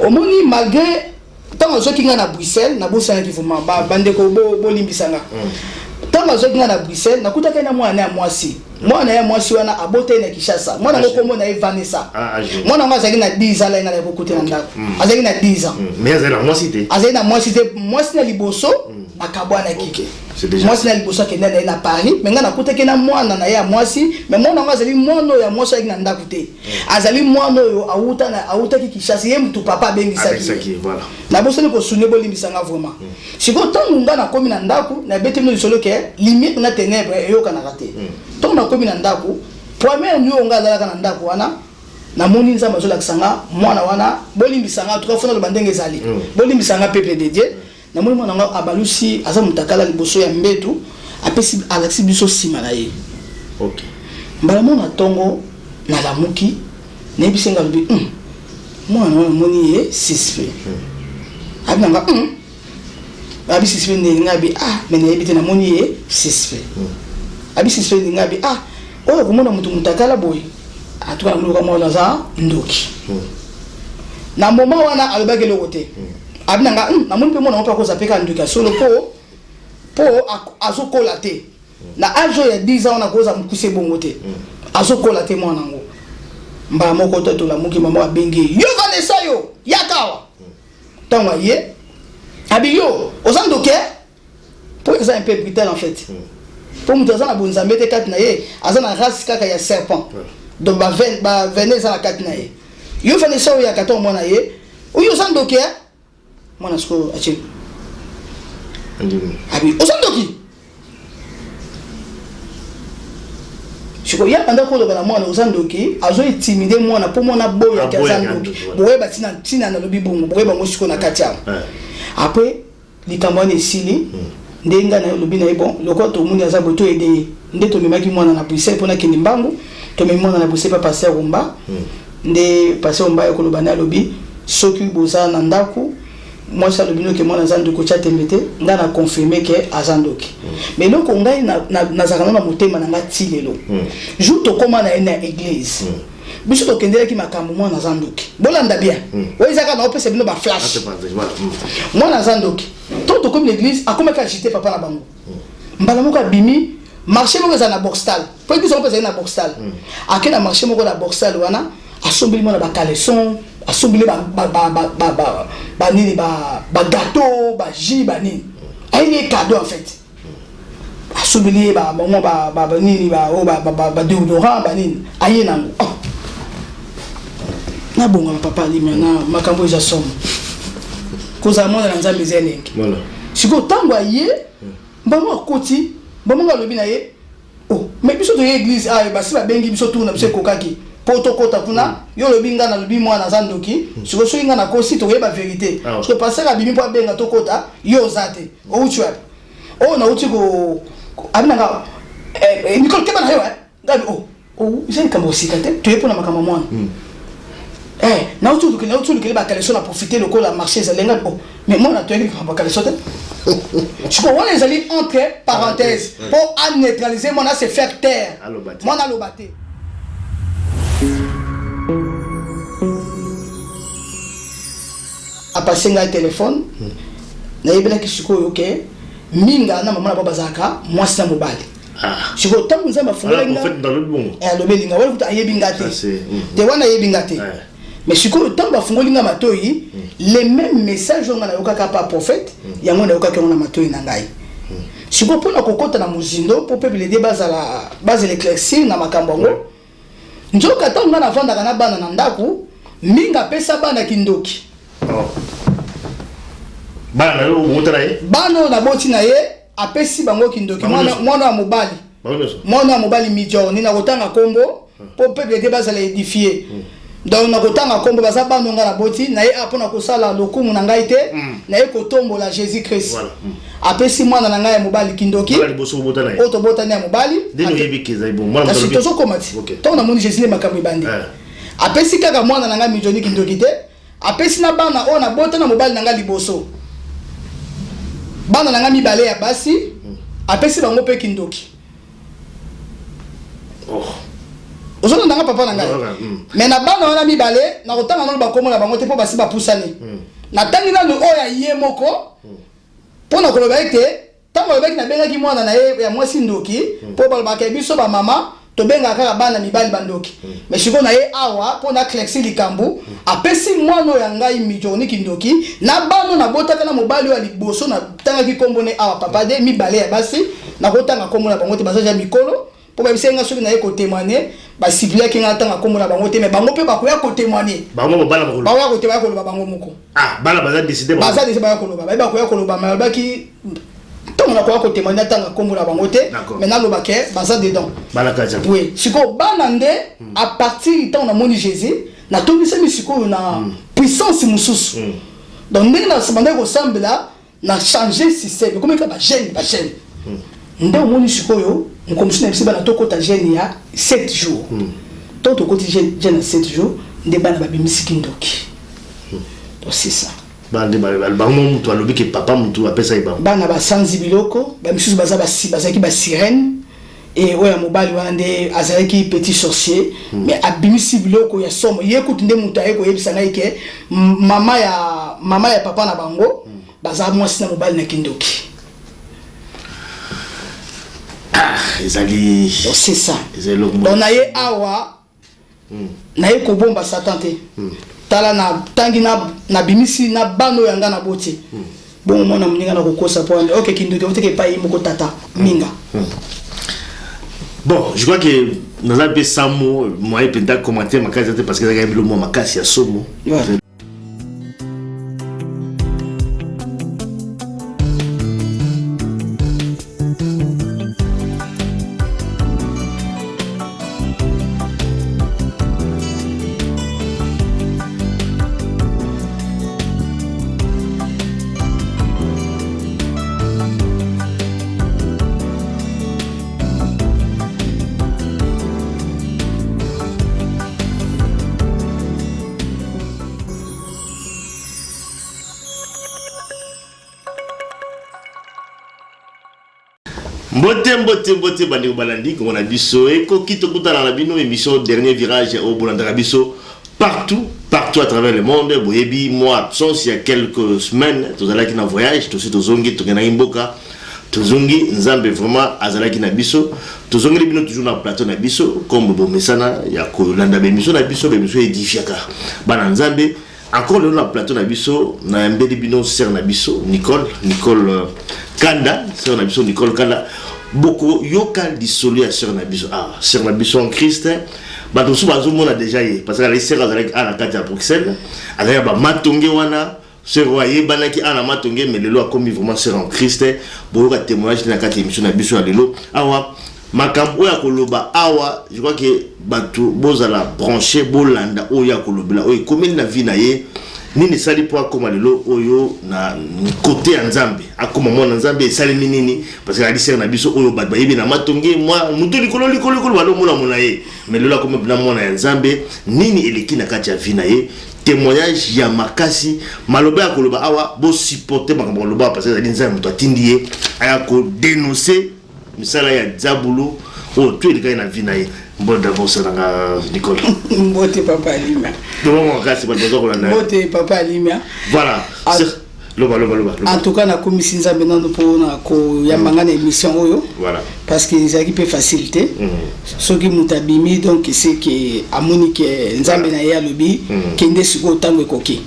Au moins malgré tant que qui na Bruxelles na bossa qui vraiment bande ko bo limbisanga tant que qui na Bruxelles na kutaka na mwana mwasi mwana ya mwasi wana abote na Kishasa mwana ngoko mona Vanessa mwana ngazaki na 10 ans la ngala ko kote na ndako azaki na 10 ans mais azaki na mwasi na liboso akabwana kike mwasi na liboso akenda na Paris mais ngana kutaka na mwana na ya mwasi mais mwana ngazali mwana ya mwasi na ndako te azali mwana yo auta ki Kishasa ye mtu papa bengi saki voilà na boso ni ko sunne bo limbisanga vraiment siko tangu ngana komi na ndako na bete no solo ke limite na ténèbres yo kana raté donc na komi na ndako premier nyo ngazala na ndako wana na moni nzamba zo lakisanga mwana wana bolimbisanga tukafuna lo bandenge ezali bolimbisanga peuple de Dieu na moni mwana nga abalusi aza mutakala liboso ya mbetu apesi alaxi biso sima na ye okay mbala mona tongo na lamuki na bisenga lobi mwana wana moni ye suspect abinanga abi suspect ne ngabi mais na yebite na moni ye suspect abi suspect ne ngabi oyo komona mutu mutakala boy atuka muluka mwana za ndoki na moma wana alobaki lokote abinanga na moni pe mwana mpa koza peka ndoki solo po azokola te na ajo ya 10 ans na koza mukuse bongo te azokola te mwana ngo mba moko to la muki mama bengi yo Vanessa yo yakawa tanwa ye abi yo ozandoke pour ça un peu brutal en fait pour mutu aza na bonzambe te kati na ye aza na race kaka ya serpent donc ba Vanessa na kati na ye yo Vanessa yo yakata mwana ye oyo ozandoke mwana sko achi abi ozandoki Chiko ya panda ko loba na mwana ozandoki azo intimide mwana po mwana boya kazandoki boye batina na lobi bongo boye bango siko na kati ya après likambwana esili ndenga na lobi na bon loko to muni aza boto ede nde to memaki mwana na Bruxelles pona kini mbangu to memi mwana na Bruxelles pa passer rumba nde passer rumba ko loba na lobi soki boza na ndako moi ça lobi no ke mwana zandoki cha tembete nga na confirmer ke azandoki mais loko ngai na zakana na motema na ngati lelo jour to koma na ena église biso to kendela ki makambo mwana zandoki bolanda bien oizaka na opesa bino ba flash mwana zandoki to comme l'église akoma ka agiter papa na bango mbala moko bimi marché moko za na boxtal pour que ça opesa na boxtal akena marché moko na boxtal wana asombeli mwana ba caleçon asombeli ba nini ba gâteau ba jus ba nini ayi cadeau en fait asombeli ba maman ba nini ba déodorant ba nini ayi nango na bonga papa li mena makambo za somme koza mwana na nzambe zenenge voilà siko tango aye mbamo akoti mbamo ngalobi na ye mais biso to église basi ba bengi biso tourna biso kokaki poto kota kuna yo lobi nga na lobi mwana zandoki siko so inga na kosi to yeba vérité parce que passer abimi po benga to kota yo zate o uchwa na uchi ko abinanga Nicole keba na yo ngabi iseni kama usikate to yepo na makama mwana na utu kile ba kaleso na profiter le ko la marché zalenga mais moi na to yeli ba kaleso te je crois on les allait entre parenthèses pour neutraliser mon c'est faire taire mon a lobaté a passer un téléphone na yebela ki sikoyo ke minga na mama na baba zaka mwasi na mobali siko tangu nzamba fungola nga en fait dans le bon le belinga wala kuta yebinga te te wana yebinga te mais sikoyo tangu bafungoli nga matoyi les mêmes messages on na yoka pa prophète yango na yoka ke na matoyi na ngai siko pona kokota na muzindo po peuple de base l'éclaircir na makambo ngo njoka tangu na vanda kana bana na ndaku minga pesa bana kindoki bana yo motara ye bana na boti na ye apesi bango kindoki mwana wa mobali mijo ni na kotanga kombo po peuple de base l'édifier donc na kotanga kombo baza bana nga na boti na ye apona kosala lokumu na ngai te na ye kotombola Jésus Christ apesi mwana na ngai mobali kindoki oto bota na mobali deno yebikiza ibo mwana mobali tozo komati to na moni Jésus ne makambo ibandi apesi kaka mwana na ngai mijoni kindoki te apesi na bana o na bota na mobali na ngai liboso bana na ngai mibale ya basi apesi bango pe kindoki Ozo nanga papa nanga. Mais na bana wana mibale na kotanga na bakomo na bango te po basi ba pusani. Na tangi na lo oya ye moko. Pona koloba ete tango lobeki na benga ki mwana na ye ya mwasi ndoki po balobaka biso ba mama to benga kaka bana mibali bandoki. Mais siko na ye awa pona Clexi likambu apesi mwana ya ngai mijoni kindoki na bano na botaka na mobali wa liboso na tanga ki kombone awa papa de mibale ya basi na kotanga kombo na bango te bazaja mikolo po ba bisenga soki na ye ko témoigner ba civile ki ngata nga kombo na bango te mais bango pe ba koya ko témoigner bango mobala bakolo ba ko te ba ko ba bango moko bala baza décider ba ba ko ba ko ya ko ba ma ba ki tant on a quoi côté monnaie tant comme la bangote maintenant le baquet baza dedans oui siko banande à partir temps on a moni Jésus na to bisa mi siko na puissance mususu donc ndenge na sabanda ko sambela na changer système comme ka ba jeune nde moni siko yo on na bisa na to kota jeune ya 7 jours to koti jeune 7 jours nde bana ba bimisiki ndoki donc c'est ça bande bango mutu alobi ke papa mutu apesa ibango bana ba sanzi biloko ba misusu baza ki ba sirène et oya mobali wana nde azalaki petit sorcier mais abimisi biloko ya somo yekuti nde mutu ayeko yebisa ngai ke mama ya papa na bango baza mwasi na mobali na kindoki ezali c'est ça donc na ye awa na ye ko bomba satan te tala na tangi na bimisi na bano yanga na boti bon mona mninga na kokosa point OK kindoki oteke pa yimo ko tata minga bon je crois que nous avons ça mot moi et penta commenter ma case parce que le mot ma case ya somo Mbote bandi balandi comme on a dit so et kokito kutana na bino émission dernier virage au Bolanda Biso partout à travers le monde boyebi moi absence il y a quelques semaines tout à l'heure qui na voyage tout suite ozongi to na imboka tozongi nzambe vraiment azalaki na biso tozongi bino toujours na plateau na biso comme bomesana ya kolanda bemission na biso édifiaka bana nzambe encore le plateau na biso na mbeli bino sœur na biso Nicole Kanda sœur na biso Nicole Kanda beaucoup yokal dissolu à sœur na biso sœur na biso en Christ ba to so bazo mona déjà parce que la sœur avec à la carte à Bruxelles avec ba matonge wana sœur waye banaki ana matonge mais lelo a commis vraiment sœur en Christ boyoka témoignage na carte émission na biso lelo awa makambo ya koloba awa je crois que bato bozala branché bolanda oya kolobela oy komeli na vie na ye nini sali po akoma lelo oyo na côté ya nzambe akoma mona nzambe sali nini parce que la sœur na biso oyo bato bayebi na matonge moi muto likolo balo mona ye mais lelo akoma na mona ya nzambe nini eleki na kati ya vie na ye témoignage ya makasi maloba ya koloba awa bo supporter makambo koloba parce que la nzambe muto atindi ye aya ko dénoncer misala ya Zabulu tu es na vie na ye bon d'abord ça na Nicole mbote papa Alima bon grâce ba bozo kolanda mbote papa Alima voilà loba en tout cas na komisi nzambe nando pona ko yambanga na émission oyo voilà parce que ça qui peut faciliter ce qui mutabimi donc c'est que amonique nzambe na ya lobi kende siko tango ekoki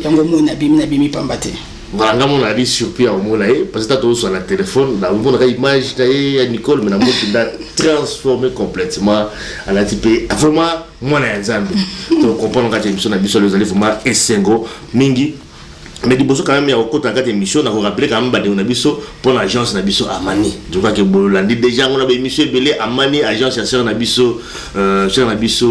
yango mona bimi pambate voilà ngamo na ri surpris au mona parce que tu sur la téléphone na mona ka image ta Nicole mais na mo qui da transformé complètement à la type vraiment mona nzambe donc comprendre ka émission na biso les allez vraiment esengo mingi mais du quand même il y a au côté de émission on a rappelé quand même ba de biso pour l'agence na biso Amani je crois que bolandi déjà on a émission belé Amani agence ya sœur na biso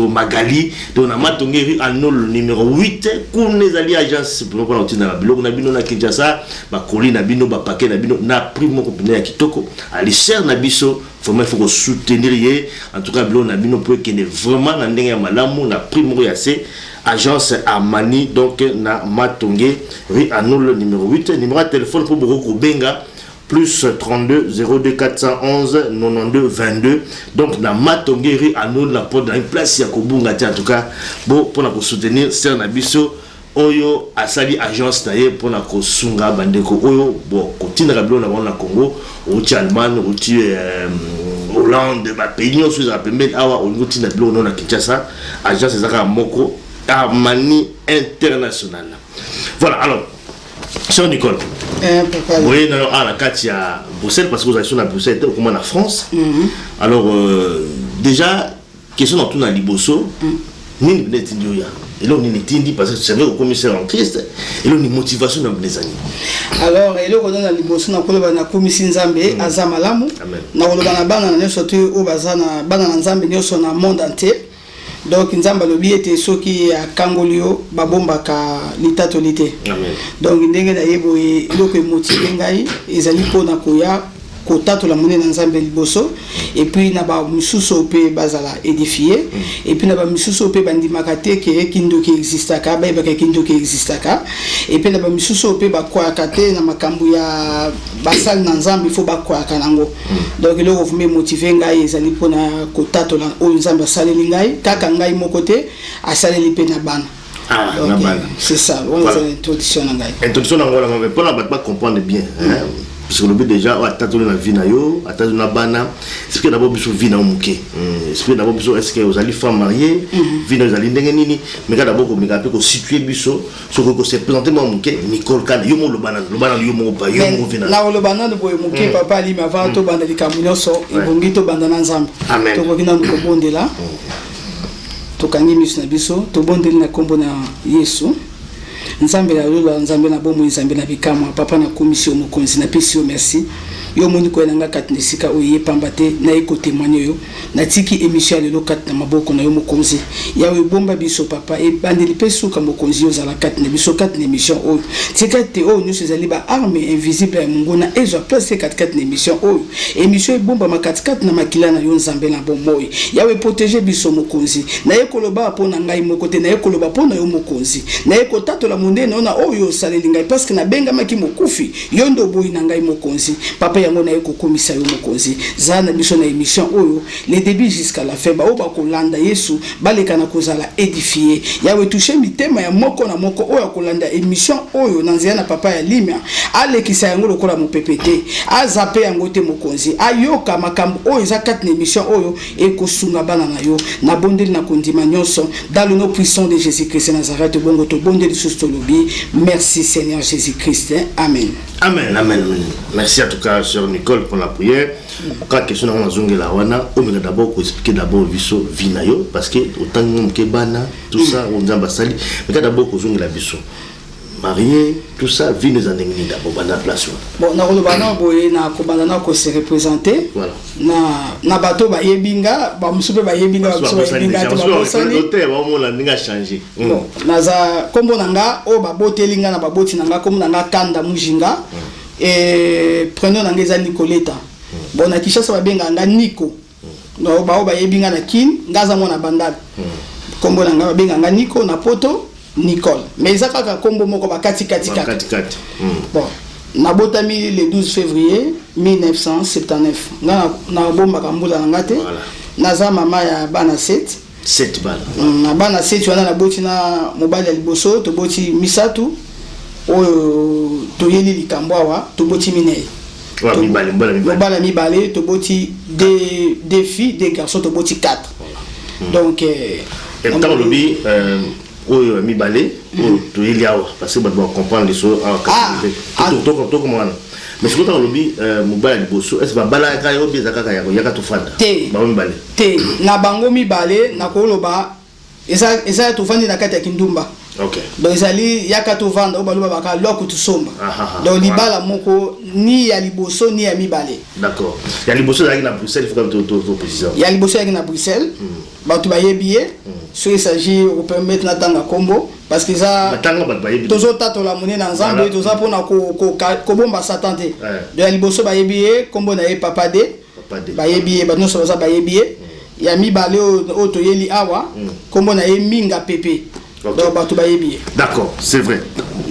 Magali donc on a matongé anol numéro 8 kune zali agence pour qu'on obtenir na biloko na bino na Kinshasa ba koli na bino ba paquet na bino na primo compagnie ya kitoko ali sœur na biso vraiment il faut soutenir ye en tout cas biloko na bino pour que vraiment na ndenge ya malamu na primo ya c'est agence Amani donc na Matongé rue Anol numéro 8 numéro de téléphone pour beaucoup benga plus 32 02 411 92 22. Donc la Matongeri à nous la porte dans une place ya kobunga en tout cas bon pour nous soutenir c'est Nabiso oyo asali agence taye pour na kosunga bandeko oyo bon continue rablo na Congo au Allemagne au Hollande ba pays nyonso za pembeni awa au niveau tina blo na Kinshasa agence ezaka moko Armani International. Voilà, alors Sœur Nicole, vous voyez à la carte il y a Bruxelles parce que vous avez sur la Bruxelles au comment la France. Alors déjà question dans tout na liboso ni n'etindoya et là on n'etindi parce que c'est vrai au commissaire en Christ et là on motivation dans les années. Alors et là on a liboso na koloba na commissaire Nzambe azamalamu na koloba na bana na nyoso tu o bazana bana na Nzambe nyoso na monde entier. Donc Nzamba lobi ete soki ya kangolio babomba ka litatolité. Amen. Donc ndenge na yebo eloko motivé ngai ezali pona koya kotato la monnaie Nzambe liboso et puis na ba misuso pe bazala édifié et puis na ba misuso pe bandimaka te ke kindo ki existaka ba ba kindo ki existaka et puis na ba misuso pe ba kwa kate na makambu ya basal na Nzambe il faut ba kwa kanango. Donc eloko vumé motivé ngai ezali pona kotato la o Nzambe saleli ngai kaka ngai mokote asaleli pe na bana. Ah, c'est ça, on a une introduction en ngai. Introduction en ngala mais pour la pas comprendre bien parce que le but déjà attendre la vie na yo attendre na bana c'est que d'abord biso vie na muke c'est que d'abord biso est-ce que vous allez femme mariée vie na allez ndenge nini mais d'abord ko meka ko situer biso so ko se présenter moi muke Nicole Kana yo mo lo bana yo mo ba yo mo vina na lo bana de boy muke papa ali ma va to banda di kamunyo so ibongi to banda na Nzambe to ko kina ko bondela to kangi misu na biso to bondela na kombo na Yesu Nzambe la lula Nzambe na bomo Nzambe na bikama papa na commission mokonzi na pesi yo merci yo moni ko nanga katnesika oye pambate na eko témoigner yo na tiki émission le lokat na maboko na yo mokonzi yawe bomba biso papa e bandeli pesu ka mokonzi yo zala kat na biso kat na émission o tika te o nous ezali ba arme invisible ya mungu na ezo place kat na émission o émission e bomba makat kat na makila na yo Nzambe na bomoyi yawe protéger biso mokonzi na eko loba pona ngai mokote na eko loba pona yo mokonzi na eko tato la monde na ona oyo saleli ngai parce que na benga maki mokufi yo ndo boyi na ngai mokonzi papa yango na eko komisa yo mokonzi zana biso na émission oyo les débuts jusqu'à la fin ba oba kolanda Yesu baleka na kozala édifié yawe toucher mitema ya moko na moko oyo kolanda émission oyo na nzia na papa ya limia alekisa yango lokola mopepete azape yango te mokonzi ayoka makambo oyo za kat na émission oyo ekosunga bana na yo na bondeli na kondima nyonso dans le nom puissant de Jésus-Christ Nazareth bongo to bondeli sustolobi merci Seigneur Jésus-Christ amen. Amen, amen, amen. Merci en tout cas, Sœur Nicole, pour la prière. Quand question on a zongé la wana, on va d'abord expliquer d'abord viso vinayo parce que autant que bana tout ça on dit basali, mais d'abord qu'on zongé la viso. Marié, tout ça vie nous en est d'abord bana place. Bon, na kolobana boye na kobana ko se représenter. Voilà. Na bato ba yebinga, ba musupe ba yebinga ba musupe ba yebinga to ba bosali. L'hôtel ba mo la ninga changer. Bon, naza kombo nanga o ba botelinga na ba boti nanga kombo nanga kanda mujinga. Et prenons nangeza Nicoleta. Bon na Kishasa ba benga nga Nico. No ba ba yebinga na kin ngaza mona bandal. Kombo nanga ba benga nga Nico na poto Nicole. Mais ça kaka kombo moko ba kati. Bon, na botami le 12 février 1979. Na bomba kambula ngate. Naza mama ya bana 7 bana. Na bana 7 wana na boti na mobile ya liboso to boti misatu. O toyeli likambwa to boti minei. Wa mibale mibale to boti des filles des garçons to boti 4. Donc et tant lobby oyo mibale toyeli awa parce que ba comprendre les choses to comment mais c'est quand lobby mobile liboso est-ce ba bala ka yo bizaka ka ya to fanda ba mibale te na bango mibale na koloba eza to fandi na kati ya kindumba. OK. Donc ezali yakato vanda o baloba baka loko to somba. Donc libala moko ni ya liboso ni ya mibale. D'accord. Ya liboso yaki na Bruxelles, il faut to préciser. Ya liboso yaki na Bruxelles. Ba to bayebiye. So il s'agit de permettre na tanga kombo parce que ça tanga ba bayebiye. Tozo tato la monnaie na Nzambe toza pona ko bomba satante. De ya liboso bayebiye kombo na e papa de. Bayebiye ba no so za bayebiye. Ya mibale o to yeli awa kombo na e minga pepe. Okay. D'accord, c'est vrai.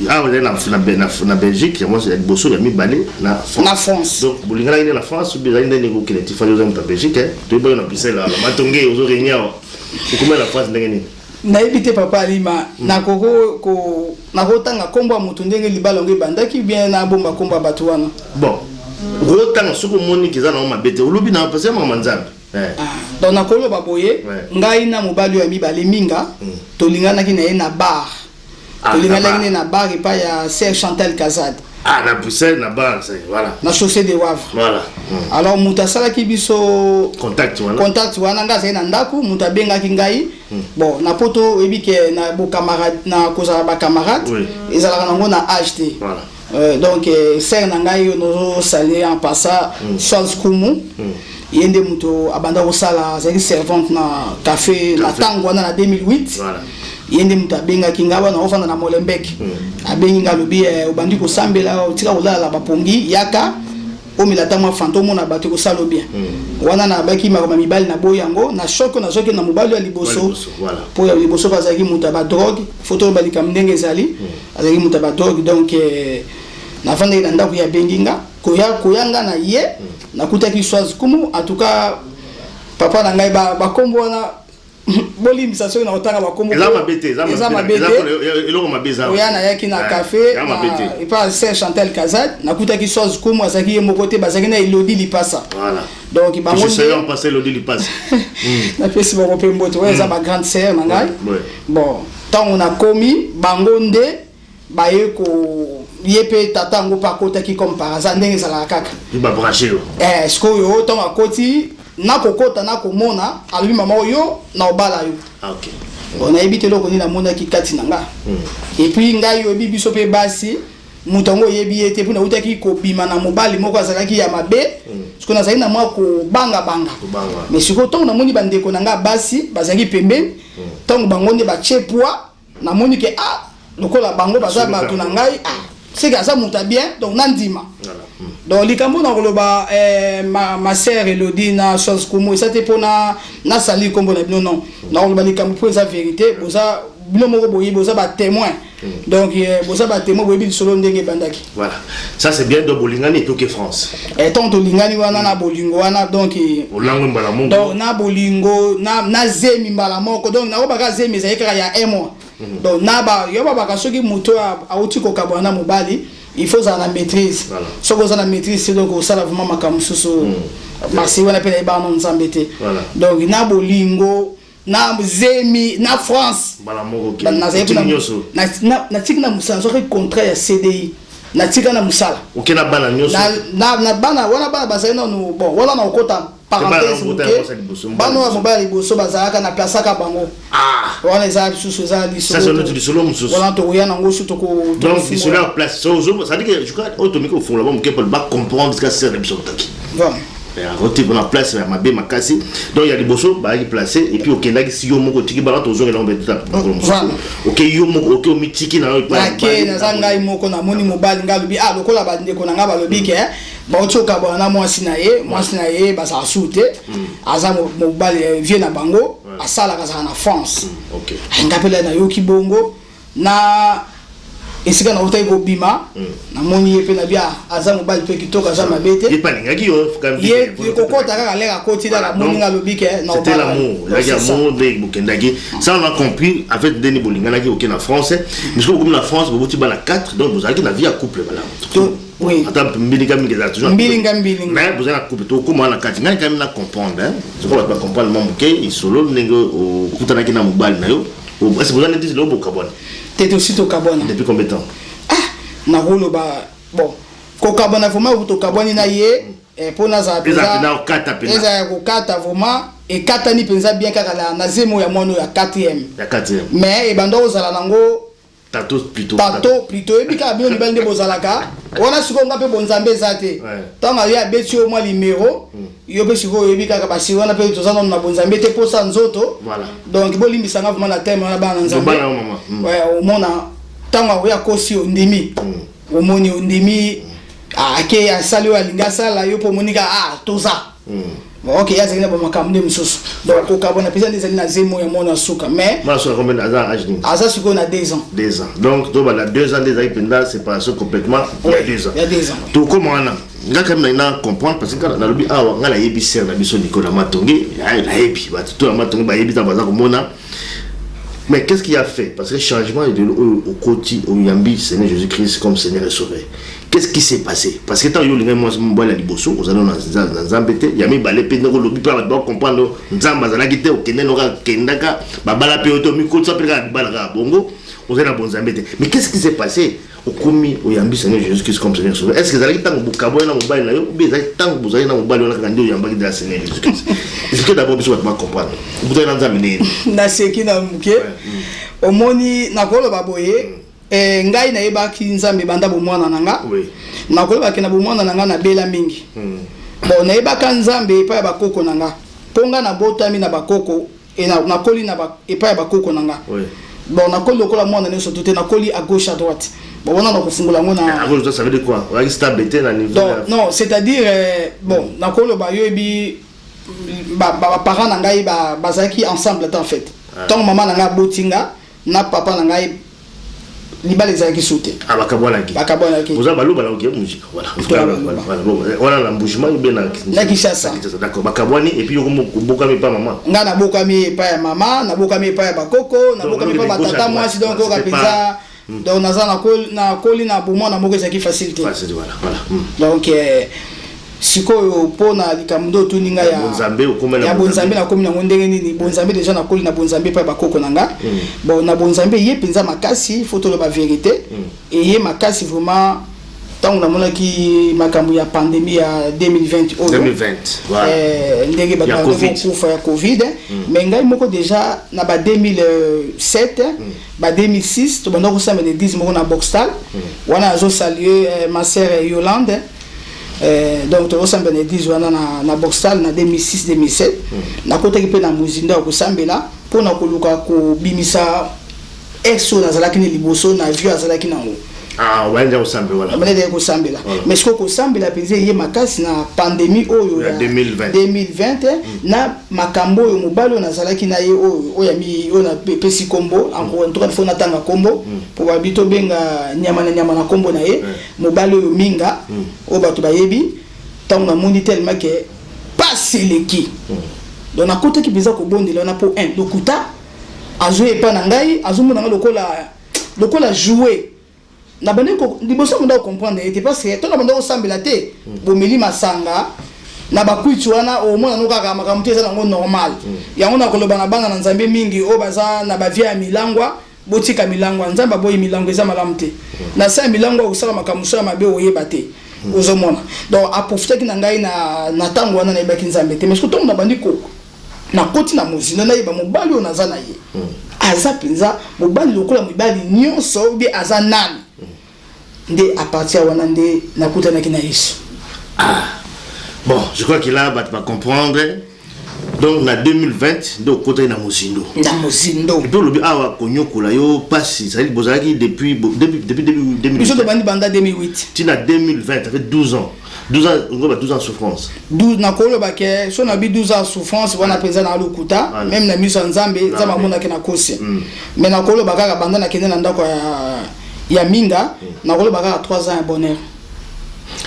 Ah, on est na Belgique, moi c'est bosso ya mibale na France. Donc bolingana ine na France, bien ine ngo kileti fali oza na Belgique, to ba na pisela la matonge ozo réunion. Comment la France ndenge ni? Na ebité papa Alima na ko tanga kombo mutu ndenge libala ngo bandaki bien na bomba kombo batu wana. Bon. Rotanga suko moni kiza na mabete, olobi na passer mama nzambe. Donc na kolo baboye ngai na mobali ya mibale minga tolingana ki na ye na bar tolingana ki na bar epa ya Sœur Chantal Kazad na poussée na bar c'est voilà na chaussée de Wavre voilà alors muta sala ki biso contact wana nga za na ndako muta benga ki ngai bon na poto ebike na bo camarade na kozala ba camarade ezala na ngo na HT voilà donc sœur na ngai no saluer en passant Charles Koumou yende muto abanda osala zaki servante na café na tango wana na 2008 voilà yende muto abenga kingawa na ofanda na Molenbeek abengi ngalobi obandi ko sambela otika kolala ba pongi yaka omila tama fantôme na bato ko salo bien wana na baki makoma mibali na boyango na shoko na zoke na mobali ya liboso voilà po ya liboso bazaki muto ba drogue photo balika mndenge zali azaki muto ba drogue donc na fanda ina ndako ya benginga koyanga na ye nakutaki Charles Koumou en tout cas papa na ngai ba kombo na bolimbisa so na otanga ba kombo eza mabete eloko mabeza oyana yaki na café et pas Sœur Chantal Kazad nakutaki Charles Koumou azaki mo côté bazaki na Elodie Lipasa voilà donc bango je sais en passer Elodie Lipasa na pesi ba kopé mboto eza ba grande sœur na ngai bon tant on a commis bango nde baye ko yepe tata ngo pa kota ki comme par hasard ndenge sala kaka ba brancher sko yo to akoti na kokota na komona alubi mama yo na obala yo OK on a évité loko ni na mona ki kati nanga et puis ngai yo bibi so pe basi mutongo yebi ete puna utaki ko bima na mobali moko azalaki ya mabe sko na zaina mwa ko banga mais siko to na moni bandeko nanga basi bazaki pembe tongo bango nde ba chepwa na moni ke lokola bango baza bato na ngai c'est que ça monte bien donc nandima donc likambo na koloba ma sœur Elodie na Charles Koumou ça te pona na sali kombo na bino non na koloba likambo pour ça vérité boza bino moko boyi boza ba témoin donc boza ba témoin boyi solo ndenge bandaki voilà ça c'est bien de bolingani to que France et tant to lingani wana na bolingo wana donc olango mbala mongo donc na bolingo na zemi mbala moko donc na obaka zemi za ekara ya 1 mois donc naba yoba bakasoki moto auti ko kabwana mobali il faut ça la maîtrise soko ça la maîtrise c'est donc ça la vraiment makamususu basi wana pele ba non nzambete donc na bolingo na zemi na France bala moko ki na tikina musala soki contrat ya CDI na tika na musala okena bana nyoso na bana wana bana basena no bon wala na okota parenthèse bano wa mobali boso bazaka na plasaka bango wana za susu za liso ça c'est notre solo mususu wana to yana ngosu to ko donc il sera en place ça dit que je crois automatiquement au fond là bon que peut pas comprendre ce que c'est l'émission taki bon roté pour la place ya mabe makasi donc il y a des bosso ba qui placé et puis au Kenya si yo moko tiki bala to zo ngela mbete ta OK yo moko OK o mitiki na yo pa na zanga moko na moni mobali ngalubi lokola ba ndeko na ngaba lobi ke ba ochoka bana mwasi na ye ba sa asute aza mobali vie na bango asala kaza na France OK ngapela na yo kibongo na esika na utai ko bima na moni yepe na bia aza mobali pe kitoka za mabete ye paningaki yo kambi ye kokota kaka leka koti da moni ngalobike na c'était l'amour la l'amour de bokendaki ça on a compris en fait Denis Bolingana qui OK na France mais comme na France vous ba na 4 donc vous avez na vie à couple voilà oui attends mbilinga minga toujours mbilinga mais vous avez un couple to comment na 4 ngani quand même na comprendre hein je crois pas comprendre mambuke il solo ningo o kutana kina mobali na yo est-ce que vous avez dit le bokabona t'es aussi au Cabona depuis combien de temps na rolo ba bon ko Cabona vraiment to Cabona na ye pour na za pena na kata pena eza ko kata vraiment et kata ni penza bien kaka na zemo ya mono ya 4e mais e bando ozala nango tato plutôt et puis ka bien ni bande bozalaka ona siko ngape bonzambe zate tanga ya beti au moins numéro yo pe siko yebi kaka basi wana pe tozana na bonzambe te posa nzoto voilà donc bolimbisa nga vraiment na thème na bana nzambe ouais au mona tanga ya kosi ondimi omoni ondimi ake asali alinga sala yo po monika toza ok ya zalina ba makamde mususu donc ko kabona pesa ndezali na zemo ya mona suka mais moi sur combien d'années âge ni asa siko na 2 ans 2 ans donc to ba la 2 ans des années pendant séparation complètement il y a 2 ans il y a 2 ans to comment on nga quand même na comprendre parce que na lobi awa nga la yebi ser na biso Nicolas Matongi la yebi ba to la Matongi ba yebi ta baza ko mona. Mais qu'est-ce qu'il a fait? Parce que le changement est de au côté au Yambi, Seigneur Jésus-Christ comme Seigneur et Sauveur. Qu'est-ce qui s'est passé? Parce que tant que vous moi la liboso, vous allez dans Zambété, Yami balé pédé le lobby pour comprendre Nzamba za quitté au Kenya n'aura kendaka, babala péoto mi côte ça pega balga bongo, vous allez dans bon Zambété. Mais qu'est-ce qui s'est passé? Au commis au Yambi Seigneur Jésus-Christ comme Seigneur et Sauveur. Est-ce que vous allez tant que Bukabo na mobile na yo ou bien tant que vous allez dans mobile na kandi au Yambi de Seigneur Jésus-Christ. Est-ce que d'abord vous va comprendre? Vous allez dans Zambété. Na seki na muke. Omoni nakolo baboye ngai na yebaki nzambe banda bomwana nanga nakolo bakena bomwana nanga na bela mingi bon na yebaka nzambe epa ya bakoko nanga ponga na botami na bakoko nakoli na epa ya bakoko nanga bon nakoli lokola mwana neso tote nakoli à gauche à droite bon on a kufungula ngona à gauche ça veut dire quoi on a stabilité na niveau non c'est-à-dire bon nakolo ba yobi ba parents nanga bazaki ensemble en fait tant maman nanga botinga na papa na ngai libale za ki sauter bakabona ki vous avez baloba la musique voilà l'embouchement bien na Kinshasa d'accord bakabwani et puis boka mi pa maman nga na boka mi pa ya maman na boka mi pa ya bakoko na boka mi pa batata moi si donc ka pesa donc naza na koli na bomo na moko za ki facilité voilà donc sikoyo pona likamdo tuninga ya bonzambe na komi na ndenge nini bonzambe déjà na koli na bonzambe pa bakoko nanga bon na bonzambe ye penza makasi photo lo ba vérité et ye makasi vraiment tant on a mona ki makambu ya pandémie ya 2020 ndenge ba kufa ya covid mais ngai moko déjà na ba 2007 ba 2006 to banda ko samba de 10 moko na Boxtal wana azo saluer ma sœur Yolande. Donc tu as Benedict na Boxtal na 2006-2007 na kota ki pe na muzinda ko sambela pour na koluka ko bimisa exo na zalaki ni liboso na vieux azalaki nango wanja ko sambela voilà mane de ko sambela mais ce ko sambela penze ye makasi na pandémie oyo ya 2020 na makambo yo mobalo na zalaki na ye oyo ya mi ona pesi kombo encore en tout cas faut na tanga kombo pour babito benga nyama na kombo na ye mobalo yo minga o bato bayebi tant na moni tellement que pas seleki donc na kota ki biza ko bondela na po 1 lokuta azo epa na ngai azo mona lokola jouer na bande ko liboso mo ndako comprendre était parce que tona bande ko sambela te bomeli masanga na bakuitu wana o mona no kaka makamute eza nango normal yango na koloba na bana na nzambe mingi o baza na bavia ya milangwa botika milangwa nzamba boyi milangwa eza malamu te na sa milangwa osala makamuso ya mabe oyeba te ozomona donc a profiter ki na ngai na tango wana na yebaki nzambe te mais ko tongo na bandi ko na koti na mozina na yeba mobali ona za na ye aza penza mobali lokola mobali nyonso bi aza nani de à partir wana nde nakutana ki na Yesu. Bon, je crois qu'il a va comprendre. Donc na 2020 donc côté na Mozindo. Na Mozindo. Et puis le awa konyokola yo passi, ça dit bozalaki depuis 2008. Biso to bandi banda 2008. Tina 2020, ça fait 12 ans. 12 ans, on va 12 ans souffrance. 12 na kolo baké, so na bi 12 ans souffrance, wana penza na lokuta, même na miso nzambe, za mamona ke na kosi. Mais na kolo bakaka banda na kende na ndako ya minga, na kolo bakaka 3 ans ya bonheur.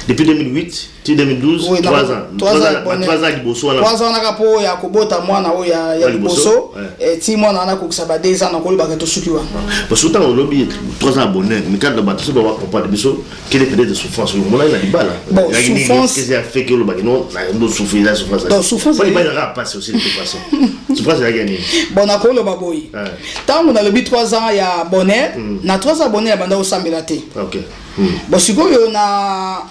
Depuis 2008, 2012, oui, 3 ans. 3 ans liboso wana. 3 ans na kapo ya kobota mwana o ya liboso. Et ti mwana na kokisa ba 2 ans na kolo bakato sukiwa. Parce que tant lobby 3 ans bonheur, mais quand ba tout ba comprendre biso quel est peut-être souffrance au moment là libala. Bon, souffrance qu'est-ce qui a fait que le bagino na souffrir la souffrance. Donc souffrance il va passer aussi de toute façon. Souffrance la gagner. Bon na kolo baboyi. Tant on a lobby 3 ans ya bonheur, na 3 ans bonheur banda o sambela te. OK. Bon sikoyo na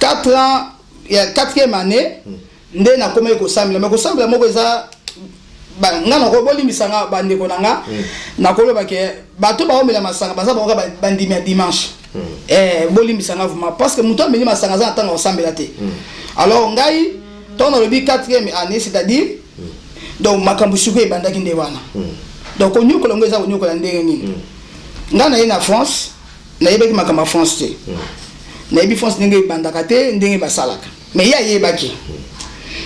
4 ans, il y a 4e année, ndé na komé ko sambela, mais ko sambela moko eza ba ngana ko boli misanga bande ko nanga na kolo ba ke bato ba omela masanga baza ba ka bandimi ya dimanche. Boli misanga vraiment parce que muto ameli masanga za tanga ko sambela te. Alors ngai ton na lobi 4e année, c'est-à-dire donc makambu suko e bandaki ndé wana. Donc ko nyuko longo eza ko nyuko la ndenge nini. Ngana ina France, na yebeki makamba France te. Na yebi France ndenge bandaka te ndenge basalaka mais ya yebaki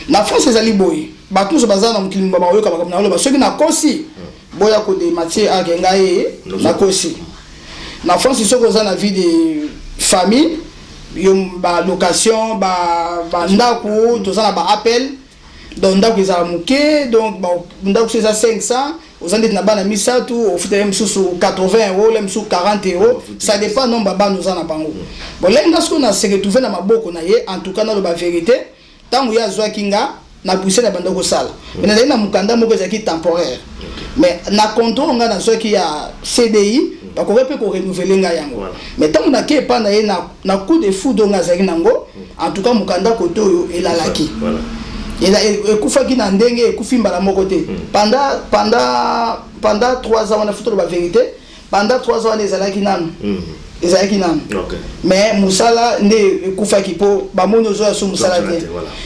Na France ezali boy. Ba tous bazana mukili mbaba oyoka bakamna oloba soki na kosi. Boya ko de Mathieu akengaye na kosi. Na France soko za na vie de famille, yo ba location, ba ndako, to za na ba appel. Donc ndako ezala muke, donc ba ndako c'est à 500, aux années na bana misatu, au futé msusu 80 €, le msusu 40 €, ça dépend non baba nous en a bango. Bon là ndasko na se retrouver na maboko na ye, en tout cas na ba vérité, tangu ya zwa kinga na buise na bandoko sala. Mais na na mukanda moko ezaki temporaire. Mais na contrôle nga na zwa ki ya CDI, ba ko repe ko renouveler nga yango. Mais tangu na ke pa na ye na coup de foudre nga zaki nango, en tout cas mukanda koto yo elalaki. Voilà. Et Koufaki n'a ndenge et Koufi mbala mon côté. Pendant 3 ans on a foutu la vérité. Pendant 3 ans les alaki nan. Les alaki nan. Mais Moussala ne Koufaki po bamono zo sur Moussala.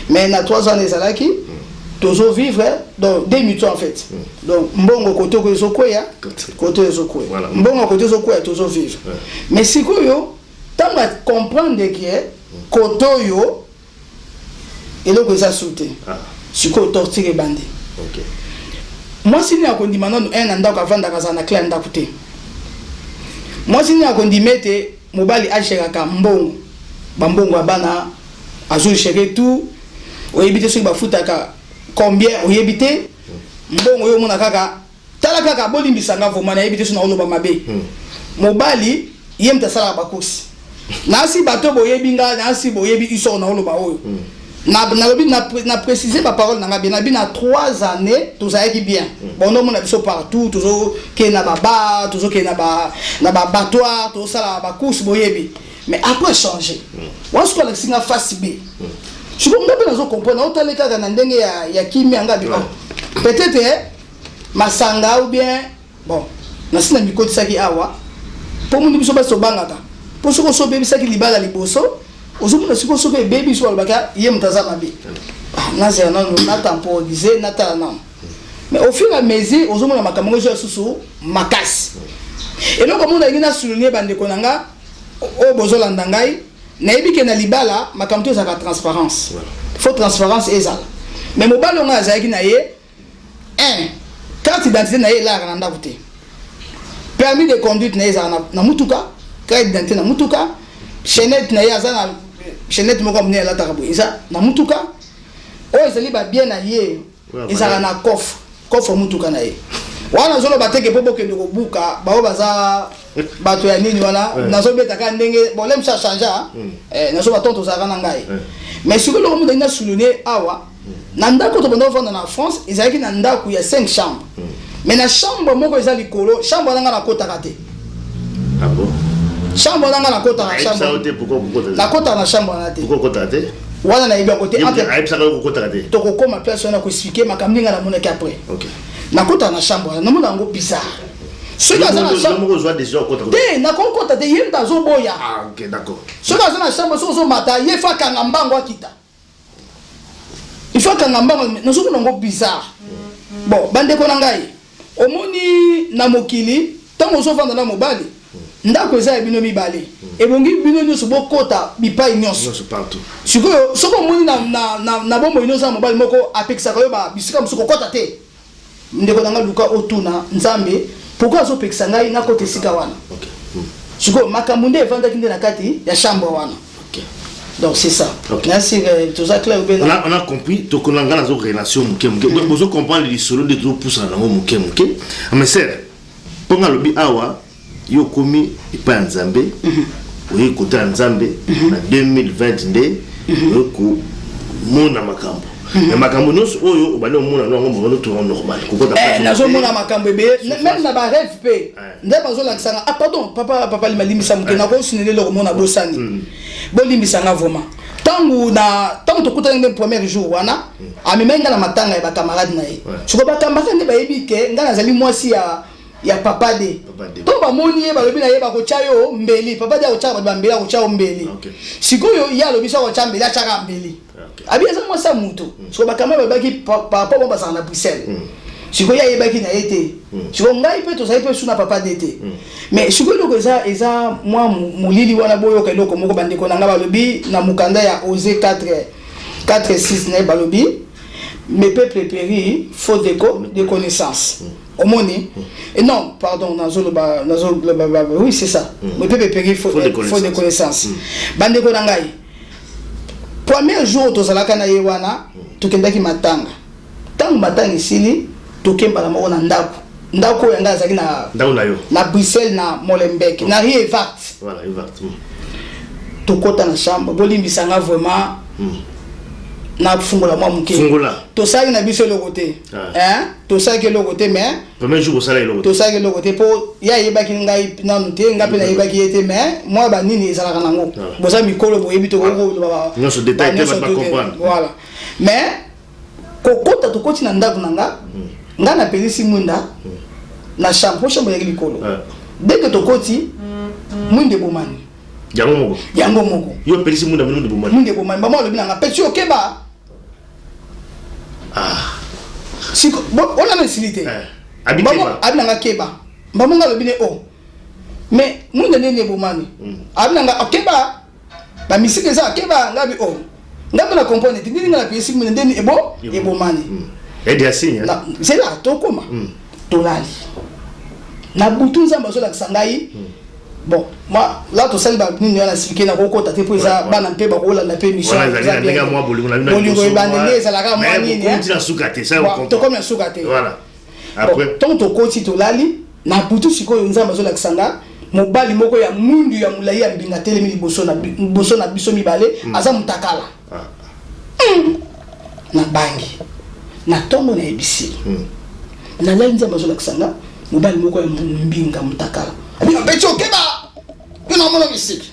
Mais na 3 ans les alaki toujours vivre donc 2 minutes en fait. Donc mbongo côté ko ezokoya côté ezokoya. Mbongo côté ezokoya toujours vivre. Mais sikoyo tant va comprendre que koto yo et donc ça sauté. Ce que tortiller bandé. OK. Moi si ni akondi manano un ndako avanda kazana clan ndako te. Moi si ni akondi mete mobali ashera ka mbongo. Bambongo abana azo chérer tout. Oyebite so ba futaka combien oyebite mbongo yo mona kaka tala kaka bolimbisanga voma na yebite so na oloba mabe. Mobali yemta sala bakosi. Nasi bato boyebinga nasi boyebi iso na oloba oyo. Na préciser ma parole na bien na 3 années tout ça qui bien bon non mon abiso partout toujours que na baba toujours que na ba battoir tout ça la ba course boyebi mais après changer on se connaît singa face B je peux même pas comprendre autant les cas na ndenge ya kimi anga bi peut-être masanga ou bien bon na sina mikoti saki awa pour mon biso ba so bangaka pour ce ko so bebi saki libala liboso ozomona siko soko baby so albaka ye mutazama bi na zera na temporiser na tala na mais au fur et à mesure ozomona makambo jo susu makasi et donc comme on a ngina souligner bande konanga o bozolanda ngai na yebike na libala makambo za transparence faut transparence ezala mais mobalo nga azaki na ye carte d'identité na ye la randa buté permis de conduite na ezala na mutuka carte d'identité na mutuka chaînette na ye azana chaînette moko mné la tarabu isa na mutuka o ezali ba bien na ye ezala na coffre mutuka na ye wana zolo bateke po bokende ko buka bao baza bato ya nini wana nazo beta ka ndenge bolem sa changea nazo batonto za kana ngai mais ce que le monde a souligné awa na ndako to bondo fanda na France ezali na ndako ya 5 chambres mais na chambre moko ezali kolo chambre nanga na kota kate ah bon chambre nanga na kota na chambre na kota na chambre na te pourquoi kota te wana na iba côté entre aipsa ko kota te to ko koma personne na ko expliquer makamlinga na moneka après OK na kota na chambre na mona ngo bizarre ce que ça na chambre ko zo déjà kota te na ko kota te yenda zo boya ah OK d'accord ce que ça na chambre so mata ye fa kanga mbango akita il faut kanga mbango na zo ngo bizarre bon bande ko na ngai omoni na mokili tango so fanda na mobali ndako eza bino mibale ebongi bino nyonso bokota bipai nyonso partout sikoyo soko moni na bombo nyonso mobali moko apekisaka yo ba bisika musuko kota te ndeko nanga luka otuna nzambe pourquoi zo pekisa ngai na kota sika wana OK sikoyo makambo nde evanda kinde na kati ya chambre wana OK donc c'est ça merci tout ça clair bien on a compris to konanga na zo relation muke bozo comprendre les solo de tout pousse na ngo muke mais c'est ponga lobi awa yo komi ipa nzambe oyi kota nzambe na 2020 nde ko mona makambo mais makambo nyonso oyo obale omona no ngo mono to normal kokota pas nazo mona makambo be même na ba rêve pe nde bazo lakisanga ah pardon papa limalimisa muke na ko sinele lo mona bosani bolimbisanga vraiment tangu to kuta ngene premier jour wana amimenga na matanga ya ba camarade na ye siko ba camarade ba yebike ngana zali mwasi ya papa de to ba moni ye ba lobi na ye ba ko chayo mbeli papa de ko chayo ba mbeli ko chayo mbeli sikoyo ya lobi sa ko chayo mbeli a chaka mbeli abi eza mo sa muto siko ba kamera ba ki papa ba sa na Bruxelles sikoyo ya ye ba ki na ete siko ngai pe to sa pe suna papa de te mais sikoyo loko eza moi mulili wana boyo ka loko moko bande ko na nga ba lobi na mukanda ya Osée 4 6 na ba lobi mes peuples péris faute de connaissances. Omoni. Et non, pardon, oui, c'est ça. Mes peuples péris faute de connaissances. Bande Konangai. Premier jour, tu as la yewana, tu kendaki matanga. Tant matanga ici, tu kemba la mona ndaku. Ndaku yanga zaki na Bruxelles na Molenbeek. Na ri evart. Voilà, evart. Tu kota na chambre, bolimbisanga vraiment. Na fungola mwa muke. Fungola. To saki na biso le côté. Hein? To saki le côté mais premier jour au sala le côté. To saki le côté po ya yebaki ngai na nuté ngapi na yebaki ete mais moi ba nini ezalaka nango. Boza mikolo boyebi to ko ba. Non ce détail tu vas pas comprendre. Voilà. Mais kokota to koti na ndaku nanga. Nga na pelisi munda na chambre ya likolo. Dès que to koti munde bomani. Yango moko. Yo pelisi munda munde bomani. Munde bomani ba mo lobi nanga peti okeba. Si on a facilité. Abinanga keba. Bamonga lobine o. Mais munde nene bomani. Abinanga okeba. Ba misike za keba ngabi o. Ngabi na comprendre tindi nga la pesi munde nene ebo ebomani. Et des signes. C'est là to koma. Tolali. Na butu nzamba so la sangai. Bon, moi, là, tout ça, il va venir à expliquer dans le côté pour ça, bana pe ba kola na pe mission. Voilà, les gars, moi bolingo na bolingo bandene ça la ga moi ni. Mais tu la soukate, ça on comprend. To comme la soukate. Voilà. Après, tant to koti to lali, na butu siko nzamba zo la sanga, mobali moko ya mundu ya mulai ya mbinga telemi liboso na biso mibale, aza mutakala. Na bangi. Na tombo na ebisi. Na la nzamba zo la sanga, mobali moko ya mbinga mutakala. Abina becho keba. Kuna mona misiki.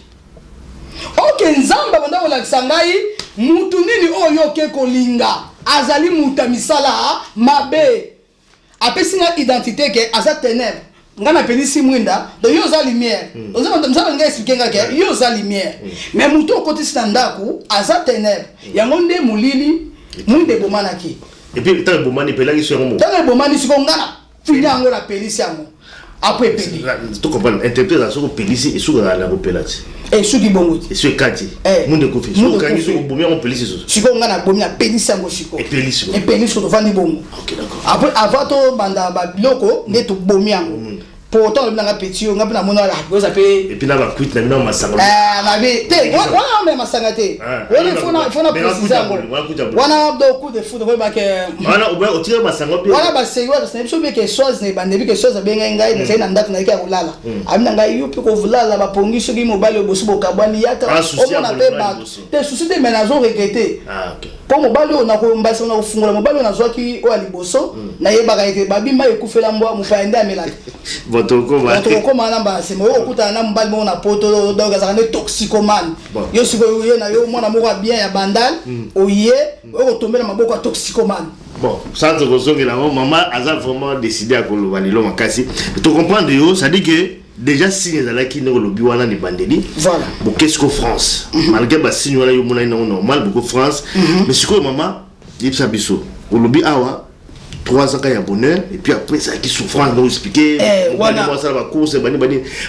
Ok nzamba banda wala sangai mutu nini oyo ke kolinga azali muta misala mabe. Apesinga identité ke aza ténèbres. Ngana pelisi mwinda do yo za lumière. Ozaba mzaba nga expliquer nga ke yo za lumière. Mais mutu okoti standaku aza ténèbres. Yango nde mulili mwinde bomanaki. Et puis tant bomani pelaki sur mo. Tant bomani siko ngana. Fini yango la pelisi yango. Après péli. Tu comprends interprétation pelisi et sur la repelati. Et sur qui bongout. Et sur kati. Monde kofi. Sur kani sur bomia on pelisi so. Siko ngana bomia pelisi yango siko. Et pelisi. Et pelisi to vandi bongo. OK d'accord. Après avant to banda ba biloko ne to bomia yango. Pourtant on a petit on a na mona la goza pe. Et puis na ba kuit na mina masanga. Na be te wana me masanga te. Wana fona préciser yango. Wana do coup de foot ko ba ke. Wana o tire masanga pe. Wana ba seyo ba sne biso be ke chose ne ba ne bi ke chose be ngai na sai na ndatu na ke kulala. Amina ngai yupi ko vulala ba pongi soki mobile obosi bokabwani yaka. O mona pe ba. Te souci de menazo regretter. Ah OK. Po mobile on a ko mbasa na kufungola mobile on azwaki o aliboso na yebaka ete babima ekufela mbwa mupande amela. Tokoma na mbase mo okuta na mbali mo na poto donc ça rend toxicomane. Yo siko yo na yo mwana moko bien ya bandal oye o tomber na maboko toxicomane. Bon, ça te resonge là maman a vraiment décidé à koloba lelo makasi. Tu comprends yo, ça dit que déjà signe là qui ne lobi wana ni bandeli. Voilà. Bon qu'est-ce que France malgré ba signe wala yo mona normal beaucoup France mais siko maman yipsa biso. Lobi awa 3 ans il y a bonheur et puis après ça qui souffrance nous expliquer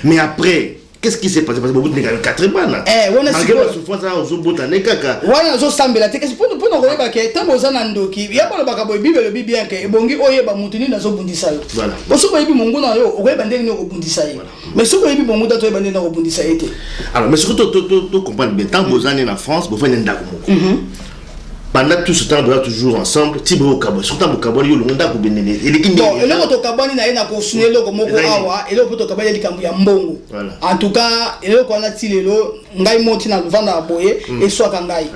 mais après qu'est-ce qui s'est passé parce que beaucoup de 4 balles malgré la souffrance là on bota ne kaka wana zo sambela te kasi pour nous koyeba ke tambo za na ndoki ya bolo bakabo bible bien ke bongi oyeba mutuni na zo bundisa yo voilà boso ko yebi mungu na yo okoyeba ndenge ko bundisa yo mais soko yebi mungu da to yeba ndenge ko bundisa ete alors mais surtout to comprendre bien tambo za na France bo fa ndako moko pendant tout ce temps on doit toujours ensemble tibo au Cabo surtout au Cabo yo londa ko benene bon et là to kabani na ina ko sunye loko moko awa et là poto kabali likambu ya mbongo en tout cas et là ko na tilelo ngai moti na vanda boye et soit kangai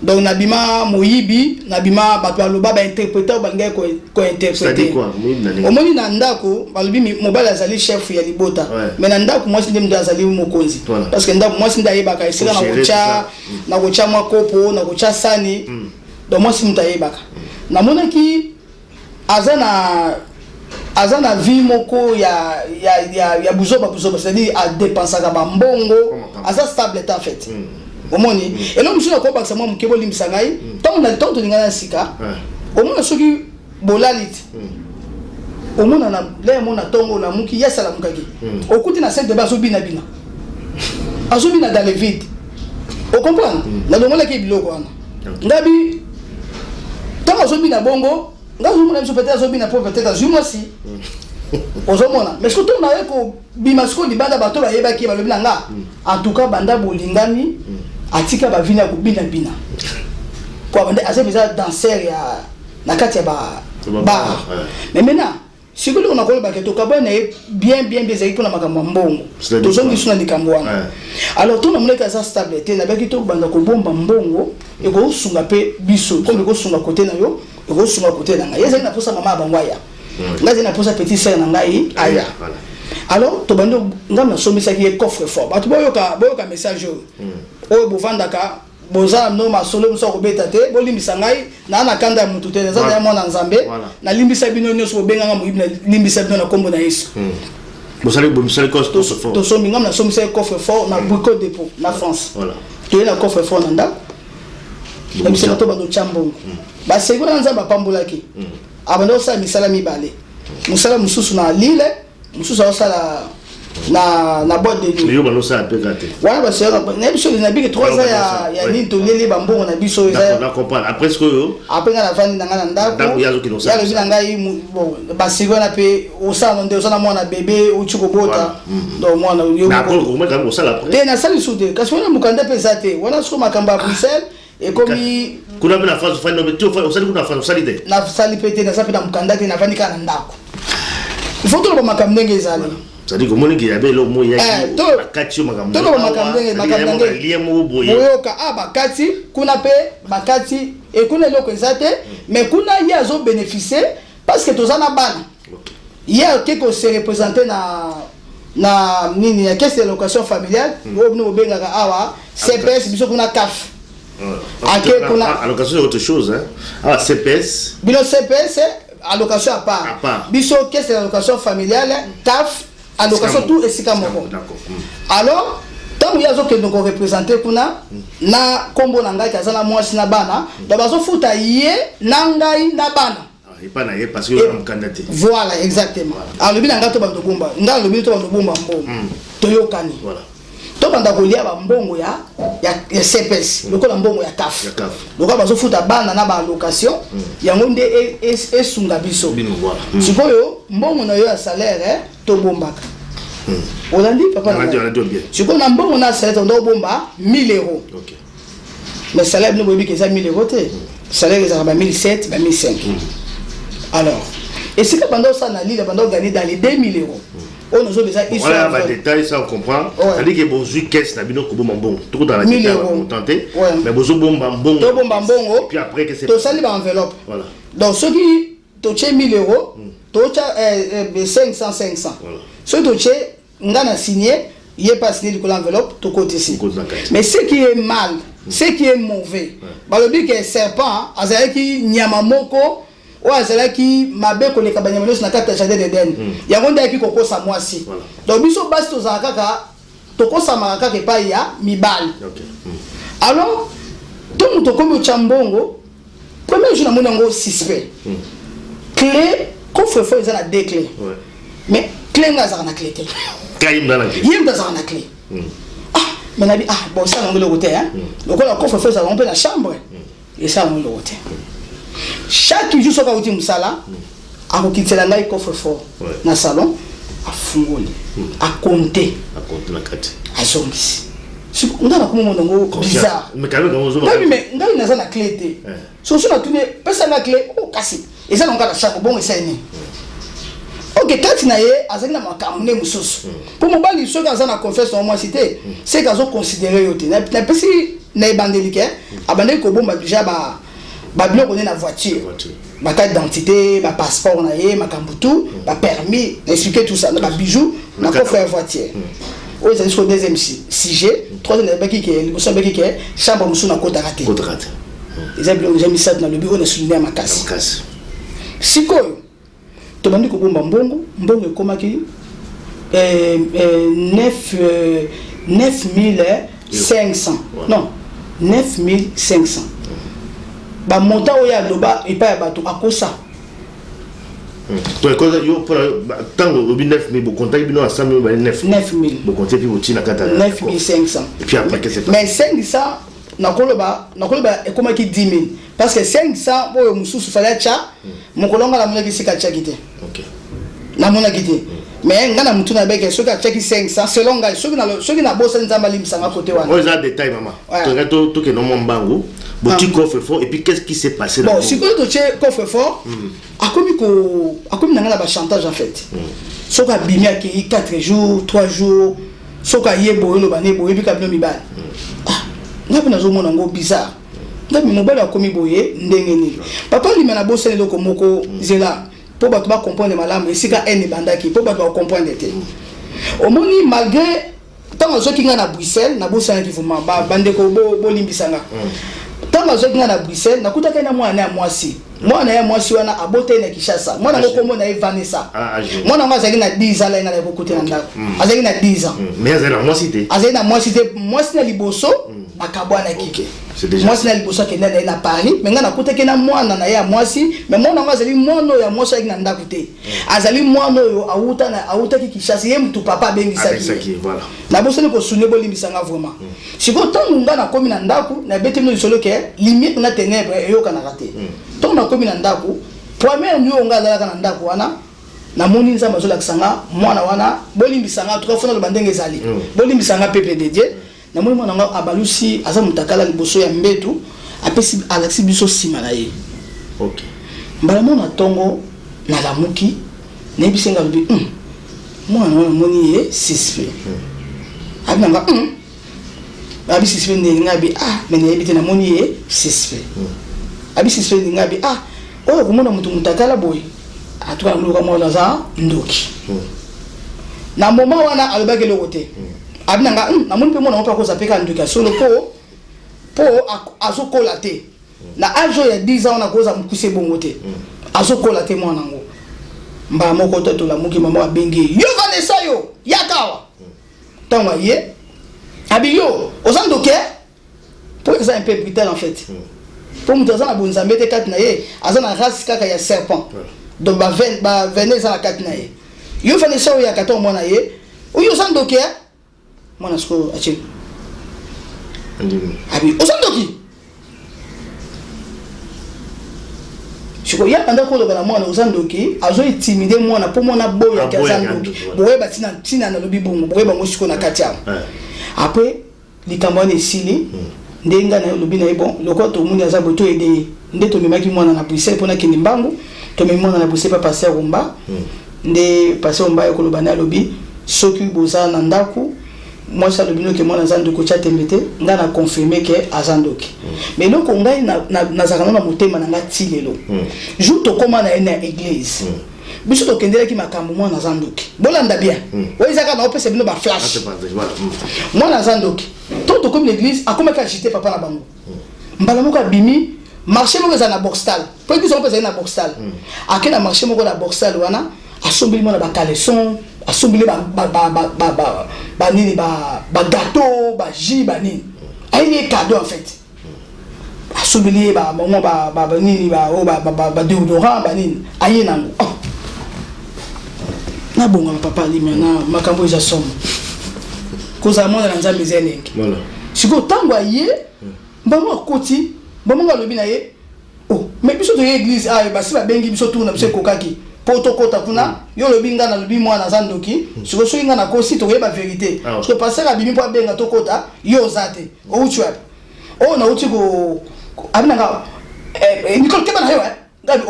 donc nabima moyibi nabima bato aloba ba interpréter ba ngai ko interpréter au moni na ndako balobi mobile azali chef ya libota mais na ndako moi sinde mdo azali mokonzi parce que ndako moi sinde ayebaka esika na kocha makopo na kocha sani donc moi sinde ayebaka na monaki azana vie moko ya buzoba c'est-à-dire a dépenser ka ba mbongo aza stable en fait omoni et là monsieur ko bakisa moi mukebo limisa ngai tant na tant ninga na sika omona soki bolalit omona na le mona tongo na muki yasala mukaki okuti na cette débat azobina dans le vide o comprendre na longola ke biloko wana ngabi tant azobina bongo ngazomona biso peut-être azobina po peut-être azwi mwasi ozomona mais surtout na yeko bimasiko libanda bato bayebaki balobi na nga en tout cas banda bolingani atika bavina kubina bina kwa banda azebeza danser ya na kati ya ba mais maintenant si que on a collé baketo kabana bien zaki pour na makambo mbongo tozongi suna likambo wana alors tout na moneka za stabilité na bakito banda ko bomba mbongo e ko sunga pe biso comme ko sunga côté na yo e ko sunga côté na nga yeza na posa mama bangwaya ngazi na posa petit sœur na ngai aya alors to bando ngam na somisa ki coffre fort batu boyoka message o bovandaka boza no masolo muso ko betate bolimbisa ngai na kanda mutu te za ya mwana nzambe na limbisa bino nyoso benga nga muibna limbisa bino na kombo na Yesu bosali coffre fort to somi ngam na somisa coffre fort na Brico Dépôt na France voilà to na coffre fort na ndako limbisa to bando chambongo ba segura nzamba pambulaki abando sa misala mibale musala mususu na lile mususu osala na boîte de nuit yo banosa apekate wala basi na biso na biki 3 ans ya ni to lele bambongo na biso eza na comprendre après ce que yo après na vandi na ngana ndako ya lobi na ngai bon basi na pe osana nde osana mwana bébé uchiko bota donc mwana yo na ko ko meka osala après te na sali soude kasi wana mukanda pesa te wana siko makamba Bruxelles et comme kuna na France fa no beto fa osali kuna France osali te na sali pete na sapi na mukanda te na vandi kana ndako il faut to makambo ndenge ezali c'est-à-dire que moni ki yabe lo mo yaki bakati makambo to makambo liemo boye boyoka bakati kuna pe bakati et kuna loko ezate mais kuna ya zo bénéficier parce que tozana bana ya quelque se représenter na nini ya caisse de location familiale obno bengaka awa CPS biso kuna CAF kuna allocation c'est autre chose hein CPS bilo CPS allocation à part biso caisse de location familiale CAF allocation tout esika moko alors tant ya zo ke donc représenter kuna na kombo na ngai kazana mwasi na bana ba bazo futa ye na ngai na bana et pas na ye parce que on candidat voilà exactement alors le bina ngato bando bomba ngalo le bito bando bomba mbongo toyokani voilà to banda kolia ba mbongo ya CPS lokola mbongo ya CAF lokola bazo futa bana na ba allocation yango nde esunga biso sikoyo mbongo na yo ya salaire to bombaka olandi papa na sikoyo na mbongo na salaire to bomba 1000 euros OK mais salaire no bobi que ça 1000 euros te salaire ça ba 1700 ba 1500 alors et si que pendant ça na lile pendant gagner dans les 2000 euros on nous a déjà ici voilà ba détail ça on comprend ça dit que bonjour caisse na bino ko bomba mbongo tout dans la détail on tenter mais bonjour bomba mbongo to bomba mbongo puis après que c'est to sali ba enveloppe voilà donc ceux qui to che 1000 euros to cha 500 voilà ceux to che ngana signé il est pas signé de l'enveloppe to côté ici mais ce qui est mal ce qui est mauvais ba le dit que serpent azaki nyama moko ou azalaki mabe ko leka banyamelo na kata jardin d'Eden ya ngonda ki kokosa mwasi donc biso basi to za kaka to kosa makaka ke pa ya mibali alors tout nous to comme chambongo premier jour na mona ngo suspect clé coffre fort ezana deux clés mais clé ngaza na clé te kayim dans la clé yim dans na clé mais na bi bon ça ngolo côté hein donc la coffre fort ça on peut la chambre et ça ngolo côté chaque jour soka uti musala akokitela ngai coffre fort na salon afungoli a compter na kati azongisi ngana kuma mondo ngo bizarre mais quand même mais ngai naza na clé te so na tune pesa na clé o kasi eza na ngaka chaque bon esa ni OK kati na ye azali na makambo ne mususu pour mobali soka aza na confiance en moi cité c'est kazo considérer yote na pesi na ebandelike abandeli ko bomba déjà ba biloko na voiture ma carte d'identité ba passeport na ye makambo tout ba permis expliquer tout ça na ba bijoux na coffre ya voiture oui c'est jusqu'au deuxième sujet troisième baki ke liboso baki ke chambre musu na kota raté exemple j'ai mis ça dans le bureau na souligner ma casse sikoyo to bandi ko bomba mbongo ekomaki 9500 non 9500 ba montant oya loba et pas bato akosa to ekoza yo pour tango obi 9000 bo compter bino ensemble ba 9000 bo compter puis otina kata 9500 et puis après que c'est mais 500 nakoloba ekomaki 10000 parce que 500 boyo mususu fallait cha mokolonga la mona kisika cha kité OK na mona kité mais ngana mutu na beke soki achaki 500 selon ngai soki na bossa nzamba limsanga côté wana moi ça détail maman to que non mbangu boti coffre fort et puis qu'est-ce qui s'est passé là bon si ko to che coffre fort akomi nanga ba chantage en fait soki abimi aki 4 jours 3 jours soki ayebo lo bane boye bika bino mibali ngapi nazomona ngo bizarre ngapi mobali akomi boye ndenge nini papa lima na bossa eloko moko zela pour bato ba comprendre malamu esika ene bandaki pour bato ba comprendre te omoni malgré tant azoki nga na Bruxelles na bossa ki vuma bandeko bo limbisanga tant azoki nga na Bruxelles nakutaka na mwana ya mwasi wana abote na Kishasa mwana ngoko mona Vanessa mwana ngo azaki na 10 ans la ngala kokote na ndako azaki na 10 ans mais azaki na mwasi na liboso akabwana kike mwasi na liboso ke ndana na Paris mais nga nakutaka na mwana na ya mwasi mais mwana ngo azali mwana ya mwasi aki na ndako te azali mwana yo auta ki Kishasa ye mtu papa bengisaki voilà na boso ne ko sunne bo limbisanga vraiment siko tangu nga na komi na ndako na bete no solo ke limite na ténèbres yo kana raté donc na komi na ndako première nuit on ngala kana ndako wana na moni nzamba zo lakisanga mwana wana bolimbisanga to kafuna lo bandenge ezali bolimbisanga PPDD na moni mwana nga abalusi aza mutakala liboso ya mbetu apesi Alexis biso sima na ye OK mbala mona tongo na lamuki na bisenga bi mwana wana moni ye suspect abinanga abi suspect ne ngabi mais na yebite na moni ye suspect abi suspect ne ngabi oyo kumona mutu mutakala boy atuka mluka mwana za ndoki na moma wana alobaki lokote abinanga na moni pe mwana mpa ko zapeka ndoki solo po azokola te na ajo ya 10 ans na koza mukuse bongo te azokola te mwana ngo mba moko to la muki mama abengi yo Vanessa yo yakawa tanga ye abi yo ozandoke pour ça un peu brutal en fait pour nous dans la bonzambe te kat na ye azana race kaka ya serpent donc ba venez za la kat na ye yo Vanessa yo yakata mwana ye oyo ozandoke mwana sko achi abi ozandoki Chiko ya anda ko loba na mwana ozandoki azo intimider mwana po mwana boya kazandoki boye batina na lobi bongo boye bango siko na katia après likambane sili ndenga na lobi na bon loko to muni aza boto ede nde to memaki mwana na Bruxelles pona kini mbangu to memaki mwana na Bruxelles pa passer rumba nde passer rumba ko loba na lobi soki boza na ndaku moi ça le bino que moi nazandoki cha tembete nga na confirmer que azandoki mais loko ngai na zakana na motema na ngati lelo jour to koma na église biso to kendela ki makambo moi nazandoki bolanda bien oizaka na opesa bino ba flash moi nazandoki to comme l'église akoma ka agiter papa na bango mbala moko abimi marché moko za na boxtal po ki so opesa na boxtal akena marché moko na boxtal wana asombeli mona ba caleçon asombeli ba nini ba gâteau ba jus ba nini ayi cadeau en fait asombeli ba maman ba nini ba déodorant ba nini ayi nango na bonga papa li maintenant makambo za somme koza mona na nzambe zenenge voilà siko tango aye mbamo akoti mbamo ngalobi na ye mais biso to église basi ba bengi biso tourna biso kokaki poto kota kuna yo lobi nga na lobi mwana zandoki siko so inga na kosi to yeba vérité parce que passer a bimi po benga to kota yo zate o uchi wapi na uchi go abinanga Nicole keba na yo ngabi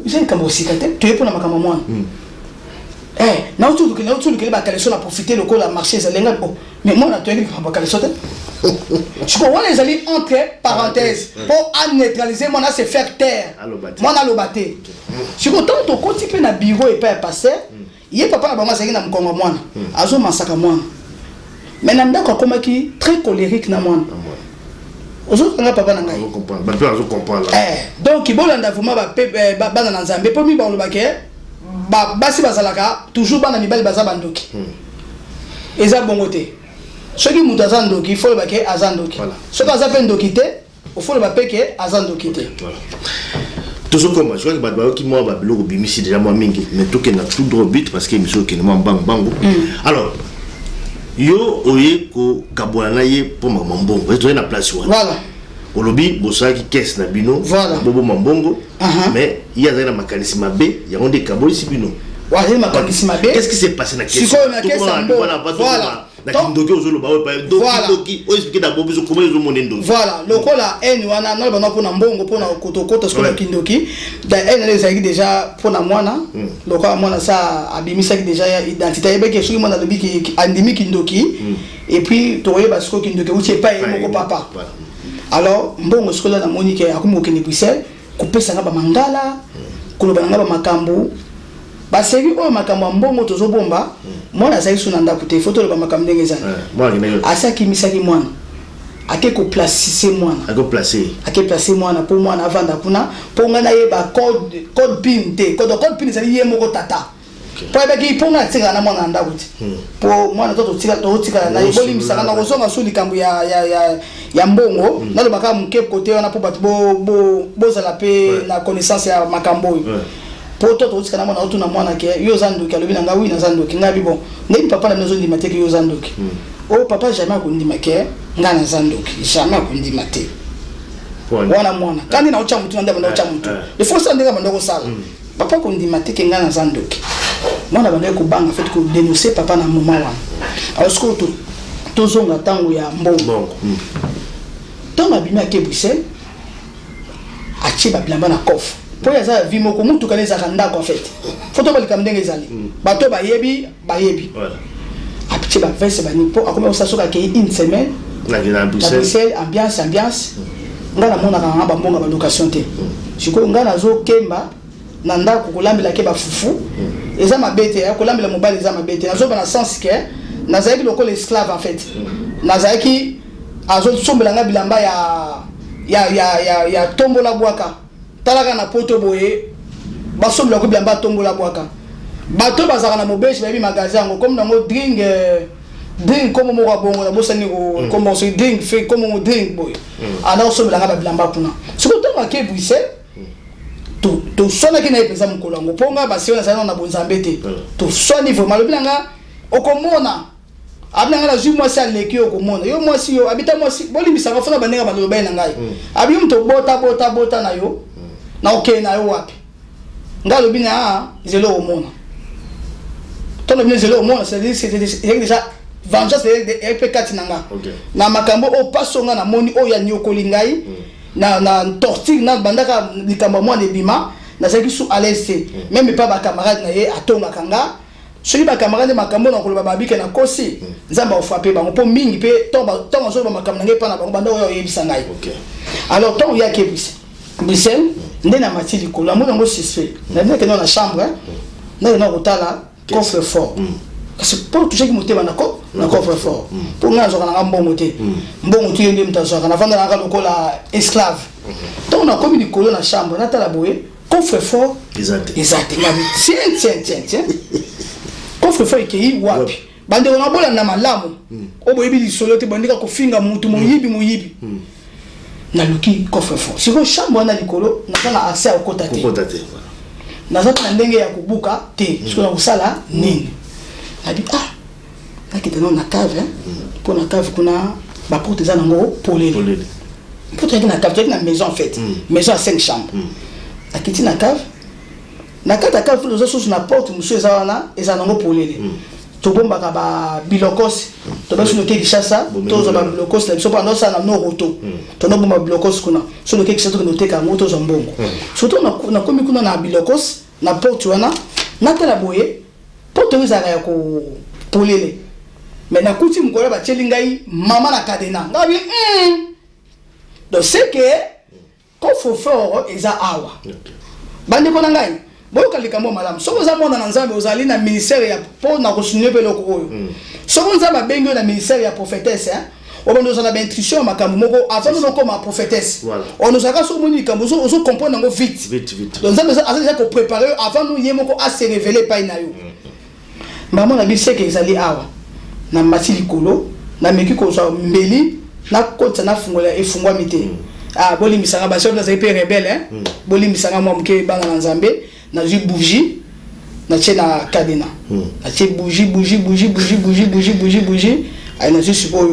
j'ai kama osikate to yepo na makama mwana na uchi ke ba kaleso na profiter le ko la marché zalenga mais moi na to yeki ba kaleso te siko wana ezali entre parenthèses pour neutraliser mon a se faire taire mon a lobaté siko tant to koti pe na bureau et pas passer ye papa na bango saki na mkongo mwana azo masaka mwana mais na ndako komaki très colérique na mwana ozo kanga papa na ngai donc ibolanda vraiment ba bana na nzambe po mi ba lobake ba basi bazalaka toujours bana mibali baza bandoki eza bongo te soki mutu azandoki faut le bake azandoki soki azape ndoki te faut le bapeke azandoki te toujours comme je vois que badbayo ki moi babilo bimisi déjà moi mingi mais tout que na tout droit but parce que monsieur que moi bango alors yo oye ko kabwana ye pour maman bongo tu es na place voilà au lobby bossa qui caisse na bino bobo mambongo mais il y a un mécanisme B il y a un décaboli si bino qu'est-ce qui s'est passé na caisse voilà Nakindoki ozolo bawe pa doki o expliquer d'abord biso comment ils ont monné ndo voilà lokola en wana na bana pona mbongo pona kotokota ce qu'on kindoki da en les a déjà pona mwana lokola mwana sa abimisa ki déjà identité ebe ke soki mwana lobi ki andimi kindoki et puis toye parce que kindoki uche pa moko papa alors mbongo skola na monique akumoke ni Bruxelles kopesa ngaba mangala koloba ngaba makambu baseki oyo makambo ya mbongo tozobomba mwana azali suna ndako te foto loba makambo ndenge ezali asaki misaki mwana ake ko placer mwana ake placer mwana po mwana avanda kuna po ngana yeba code pin te code pin ezali ye moko tata po ebeki po ngana tika na mwana ndako te po mwana toto tika na eboli misaka na kozonga su likambo ya mbongo na loba ka muke kote wana po bato bozala pe na connaissance ya makambo oyo poto to tsika na mwana otuna mwana ke yo zandoki alobi na nga wi na zandoki ngabi bon ngai papa na mezo ndima te ke yo zandoki o papa jamais akundima ke nga na zandoki jamais akundima te wana mwana kandi na ocha mutu na ndaba na ocha mutu de force ndenge bandoko sala papa akundima te ke nga na zandoki mwana bandeko kubanga fait ko dénoncer papa na mama wana alors ce que to zonga tango ya mbongo tanga bina ke Bruxelles achiba bilamba na coffre pour ya za vimo ko mutu kaneza kandako en fait photo balika ndenge ezali bato bayebi voilà apiche ba veste ba nipo akome osasoka ke une semaine na Bruxelles ambiance ngana mona kanga ba mbonga ba location te siko ngana zo kemba na ndako kolambela ke ba fufu eza mabete ya kolambela mobali eza mabete nazo bana sens que nazaki lokole esclave en fait nazaki azo sombela nga bilamba ya tombola bwaka talaka na poto boye basombela ko bilamba tombola bwaka bato bazaka na mobeshi babi magasin ngo comme nango drink comme mo bongo na bosani ko comme on se drink fait comme on drink boy ana sombela nga bilamba kuna siko to ke Bruxelles to sona ki na epesa mukolo ngo ponga basi ona sana na bonzambete to soni vraiment le bilanga okomona abinanga na jui mwasi aleki okomona yo mwasi yo abita mwasi bolimbisa ka fona bandenga balo bayi na ngai abi mto bota na yo na okay na yo wapi ngalo bina zelo omona tono bina zelo omona c'est déjà vengeance et pekati nanga na makambo o pasonga na moni o ya nyokoli ngai na torture na bandaka likambo mwana ebima na zaki su à l'aise même pas ba camarade na ye atonga kanga soki ba camarade makambo na koloba babike na kosi nzamba ofraper bango po mingi pe tomba so ba makambo ngai pa na bango banda oyo yebisa ngai alors ton ya ke Bruxelles ndena mati likolo amono ngo suspect na ndeke na chambre na kotala coffre fort parce que pour toucher qui motema na coffre fort pour nga zoka na mbongo te mbongo tu yende mtazoka na vanda na lokola esclave donc na komi likolo na chambre na tala boye coffre fort exact tiens coffre fort ki wapi bande na bola na malamu oboyebi lisolo te bandika kofinga mutu moyibi na luki coffre fort siko chambre na likolo na na accès au kota te na zaka na ndenge ya kubuka te siko na kusala nini adi nakita na cave pour na cave kuna ba porte za nango polele pour na cave na maison en fait maison à 5 chambres nakiti na cave na kata cave fulo zo na porte monsieur za wana eza nango polele to bomba ka ba bilokos to ba suno ke kishasa to zo ba bilokos la biso pando sana no roto to no bomba bilokos kuna suno ke kishasa to no teka moto zo mbongo surtout na komi kuna na bilokos na porte wana na tala boye porte za ya ko polele mais na kuti mukolo ba chelingai mama na kadena ngabi donc c'est que coffre fort eza awa bande ko na ngai boyo kalikambo malam soko za mona na nzambe ozali na ministère ya po na kosunye pe loko oyo soko nzamba bengo na ministère ya prophétesse obondo za na intuition makambo moko avant no koma prophétesse on nous a ka so moni kambo zo comprendre ngo vite donc nzambe za déjà ko préparer avant nous yemoko a se révéler pa ina yo maman na bise ke ezali awa na mati likolo na meki ko so mbeli na kota na fungola efungwa mite boli misanga ba chef na za pe rebelle boli misanga mo mke bana na nzambe na ji bougie na tche na kadena na tche bougie ai na juste pour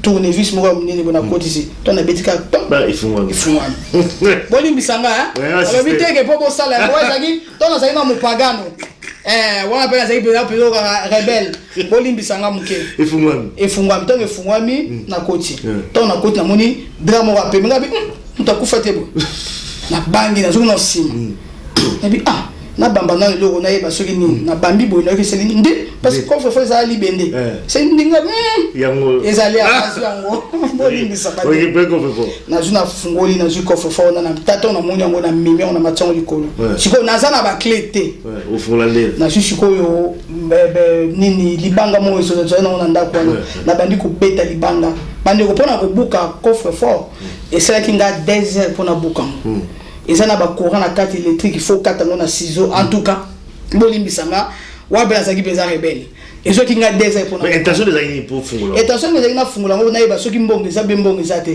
tournevis mo nini bona côté ici ton na betika bah il faut boli bisanga alors biteke popo sala ko ezaki ton na zaina mo pagano wana pe ezaki pela rebelle boli bisanga muke efungwami ton efungwami na côté ton na côté na moni drama wa pe ngabi mutakufa tebo na bangi na zona sim nabi na bamba na loko na yeba soki ni na bambi boy na keseli ndi parce que coffre fort ça libende c'est ndinga yango ezali akazu yango boli bisanga na zona fungoli na zu coffre fort na tato na moni yango na mimi on na matango likolo siko na zana ba clé te au fulande na siko yo nini libanga mo eso na ndako na bandi ko beta libanga bandi ko pona ko buka coffre fort et c'est là kinga 2 heures pona buka et ça na ba courant na carte électrique il faut katango na ciseaux en tout cas bolimbisanga wa bela zaki beza rebelle et ceux qui nga 2 heures pona intention des amis pour fungula intention des amis na fungula ngo na yeba ceux qui mbongo za bembongo za te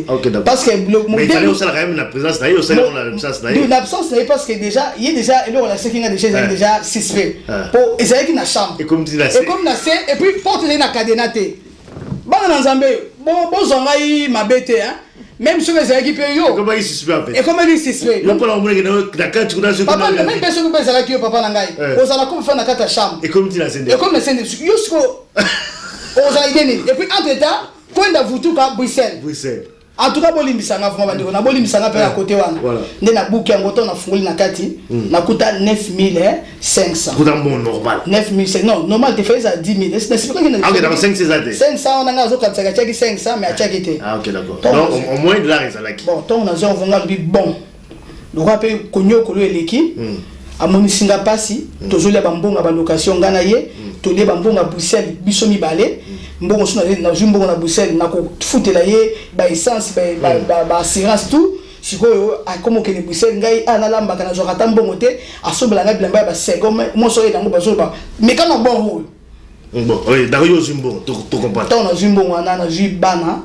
parce que mais il fallait aussi quand même la présence là, il aussi on a l'absence là. L'absence là parce que déjà il y a déjà et là on a ceux qui nga déjà suspect pour essayer qui na chambre et comme tu l'as et comme na c'est et puis porte les na cadenaté bana na nzambe bon zonga yi mabete hein. Même si les équipes yo comment il suspect en fait et comment il suspect yo pour l'ombre que na quand tu connais papa même personne que ça qui papa na ngai ozala comme faire na kata chambre et comme tu l'as scène et comme la scène yo sko ozala idée et puis entre temps point de vutuka Bruxelles en tout cas bolimbisanga vraiment bandiko na bolimbisanga pe à côté wana nde na buki yango to na fungoli na kati na kuta 9500 kuta bon normal 9500 non normal te fait ça 10 000 c'est pas que ah ok dans 500 on a zo comme ça chaki 500 mais a chaki te ah ok d'accord donc au moins de là ça là qui bon ton na zo vonga bi bon le rappel konyo kolo eleki amoni singa pasi tozolia bambonga ba location ngana ye tolie bambonga Bruxelles biso mibale mbongo suna na jumbo na Bruxelles na ko futela ye ba essence ba assurance tout sikoyo akomo ke Bruxelles ngai ana lamba kana zo kata mbongo te asobela na bilamba ba segome mo so edango ba zo ba mais kana bon oui d'accord yo jumbo to comprendre ton na jumbo wana na ju bana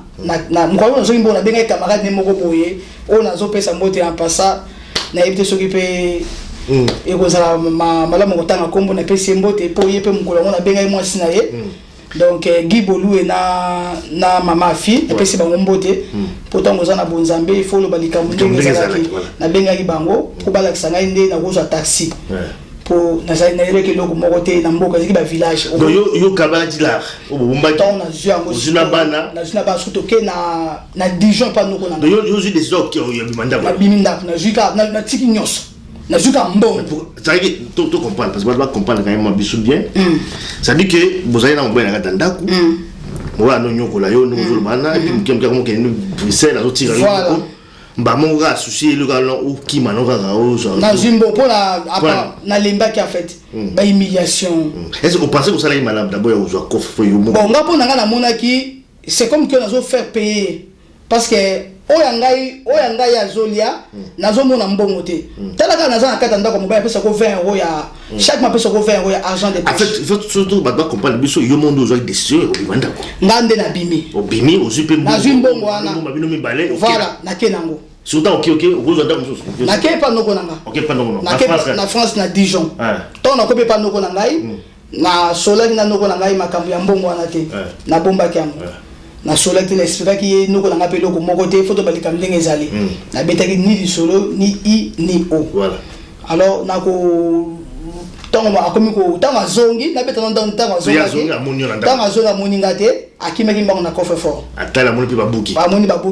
na mko na zo jumbo na benga camarade ne moko boye o na zo pesa mbote en passa na ebite soki pe et vous avez malamu kotanga kombo na pesi mbote po yepe mukolo ngona benga mwasi na ye donc Guy Bolou et na mama fille et pesi bango mbote pourtant vous na bonzambe il faut le balika mundenge zaki na benga ki bango ko balakisa ngai nde na kozwa taxi pour na za na eleke loko moko te na mboka ziki ba village donc yo kabala dilar o bomba ton na zua ngo zuna bana surtout ke na Dijon pa noko na yo des zoki yo bimanda na biminda na juka na tiki nyos na juka mbongo ça dit que tout comprendre parce que va comprendre quand même biso bien ça dit que vous allez na mbona na dandaku moi no nyoko la yo no zo bana et puis mkemka comme que Bruxelles a tira yo mbamonga souci le galon ou qui manoga o na jimbo pona apa na lemba qui a fait ba humiliation est-ce que vous pensez que ça là malade d'abord vous a coffre yo bon ngapo na mona ki c'est comme que nazo faire payer parce que oyangai azolia nazo mona mbongo te talaka naza na kata ndako mobile pesa ko 20 € ya chaque mois pesa ko 20 € ya argent de poche en fait il faut surtout ba comprendre biso yo mondo zo décision o bibanda ko ngande na bimi o bimi o zupe mbongo na zimbongo wana mabino mibale voilà na kenango surtout ok o zo ndako so na ke pa noko nanga ok pa noko na France na Dijon to na ko pe pa noko nangai na solaki na noko nangai makambo ya mbongo wana te na bomba kiamo na solaki na expliquer ki noko nanga pe loko moko te photo balika ndenge ezali na betaki ni di solo ni i ni o voilà alors na ko tango akomi ko tango zongi na beta ndanga tango zongi tango zonga moninga te akimaki mbango na coffre fort atala moni pe babuki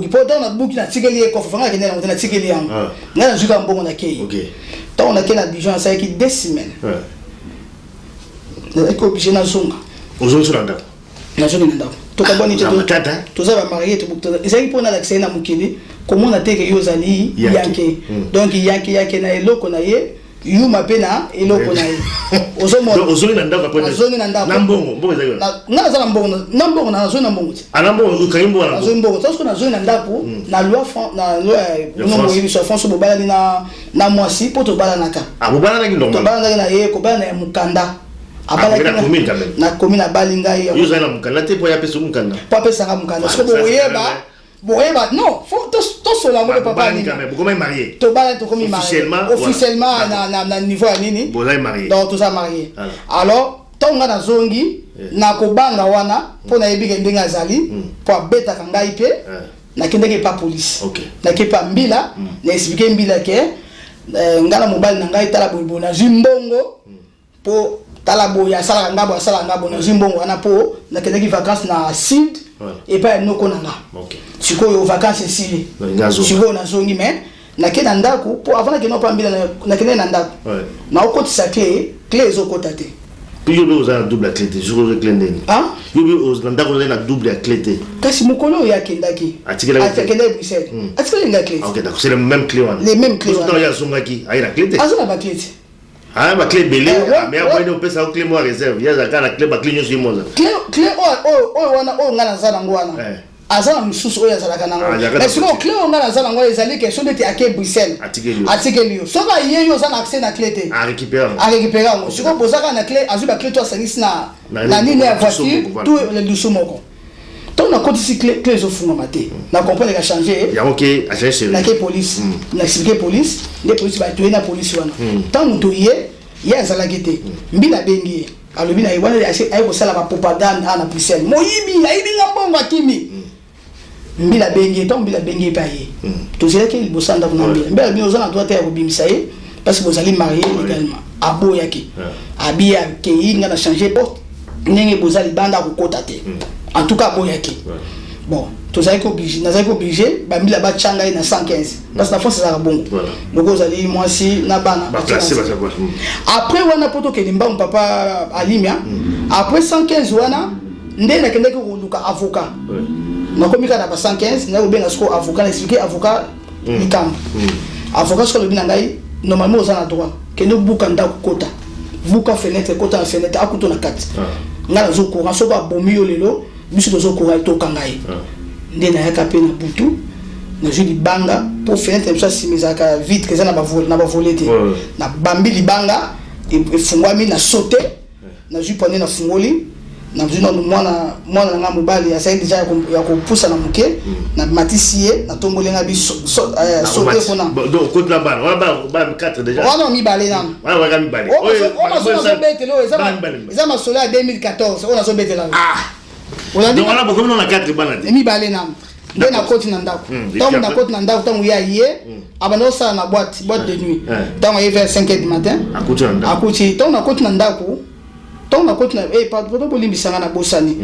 po tango na buki na tikeli e coffre fort ngaki na tikeli yango na zuka mbongo na kei OK tango na kena Dijon ça qui 2 semaines na ko obligé na zonga ozongi sur ndako na zonga ndako to ka boni to za ba marié to bukta ezali pona l'accès na mukili comment na teke yo zali yanke donc yanke na eloko na ye yuma pena eloko na ye ozongi na ndako après na mbongo ezali na za mbongo na zona mbongo ana mbongo kayimbo na mbongo parce na zona ndako na loi no mo yiso France bobala ni na mwasi poto bala naka bobala na normal to bala na ye ko bala na mukanda abala na commune balinga yo yo zana mukanda te po ya peso mukanda pa pesa nga mukanda parce que boyeba non faut to sola mo papa ni mais comment marié to bala to comme marié officiellement na niveau ya nini vous êtes marié donc tous ça marié alors tonga na zongi na kobanga wana po na yebika ndenga zali po abeta kangai pe na kendeke pa police na ke pa mbila na expliquer mbila ke ngala mobile na ngai tala bobo na zimbongo po tala boya sala ngabo na zimbongo wana po na kendeke vacances na sud et pas noko nanga sikoyo vacances ici sikoyo na zongi mais na ke na ndako po avant que no pa mbila na kende na ndako na okotisa clé ezokota te. Puis il y a un double clé, je vous reclais. Ah? Il y a un double clé. Kasi mukolo ya kendaki. Atikela Bruxelles. Atikela nga clé. OK, d'accord, c'est le même clé. Les mêmes clés. Tout il y a son qui a la clé. Ah, ça la clé. Ah, ma clé belé, mais après on peut ça clé moi réserve. Il y a la clé, ma clé sur moi. Clé wana ngana zala ngwana. Azala msusu oya zala kana ngwana. Mais sinon clé ngana zala ngwana ezali question de ake Bruxelles. Atikeli. Soka yeyo za na accès na clé te. À récupérer. Siko bozaka na clé, azuba clé to service na nini ya voiture, tout le doucement moko. Donc na côté clé zo funga maté. Na comprendre ka changer. Ya OK, a changer. Na ke police. Na expliquer police, les police ba tuer na police wana. Tant muto ye zala gete. Mbila bengi. Alobi na iwana ay ko sala ba propagande na Bruxelles. Moyibi, ayibi ngambongo akimi. Mbila bengi to mbila bengi pa ye to zela ke bosanda ko mbila mbila bi ozana doit être bimisa ye parce que vous allez marier légalement abo yaki abia ke inga na changer porte nenge bozali banda ko kota te en tout cas abo yaki bon to zali ko obligé ba mbila ba changa na 115 parce que la France ça bongo donc vous allez moi si na bana après wana poto ke limba papa alimia après 115 wana ndé na kende ko luka avocat na komika na 115 na obenga siko avocat na expliquer avocat likambo avocat siko lobina ngai normalement oza na droit kende buka ndako kota buka fenêtre kota na fenêtre akuto na kati ngala zo courant so ba bomi yo lelo biso zo courant to kangai nde na yaka pe na butu na juli banga pour fenêtre ça simizaka vite que ça na ba volete na bambi libanga et fungwami na sauter na juli pone na fungoli na mzina mwana nga mobali ya saidi ya kupusa na muke na matisie na tombolenga bi sauter kona donc contre la balle on va 4 déjà on mi balé nam on va mi balé on a so betelo eza masola 2014 on a so betela on a donc on a beaucoup on a 4 balles mi balé nam nde na koti na ndako tango na koti na ndako tango ya ye abana osala na boîte de nuit tango ye vers 5h du matin akuti tango na koti na ndako tant na koti na pas bolimbisanga na bosani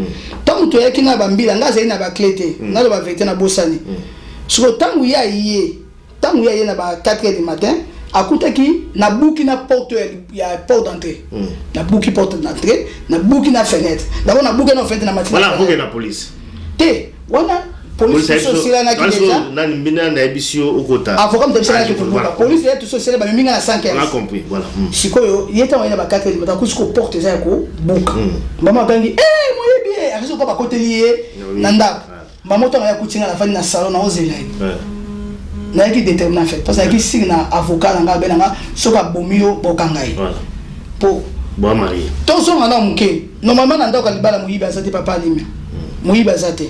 tant to yaki na bambila nga zali na ba clé te na lo ba vérité na bosani so tangu ya ye na ba 4h du matin akutaki na buki na porte ya porte d'entrée na buki porte d'entrée na buki na fenêtre d'abord na buki na fenêtre na matin voilà buki na police te wana police sociale na ki déjà na mbina na ebisio okota avocat mtabisana ki kubuka police ya tout sociale ba minga na 5h on a compris voilà sikoyo yeta wana ba 4h du matin kusiko porte za ko buka mama bangi moyebi akizo ko ba kotelier na ndako mama to ya kutinga na fani na salon na ozela na ki déterminer en fait parce que si na avocat na nga benanga soka bomio bokangai voilà po bon mari to so ngana muke normalement na ndako libala muyiba zate papa limia muyiba zate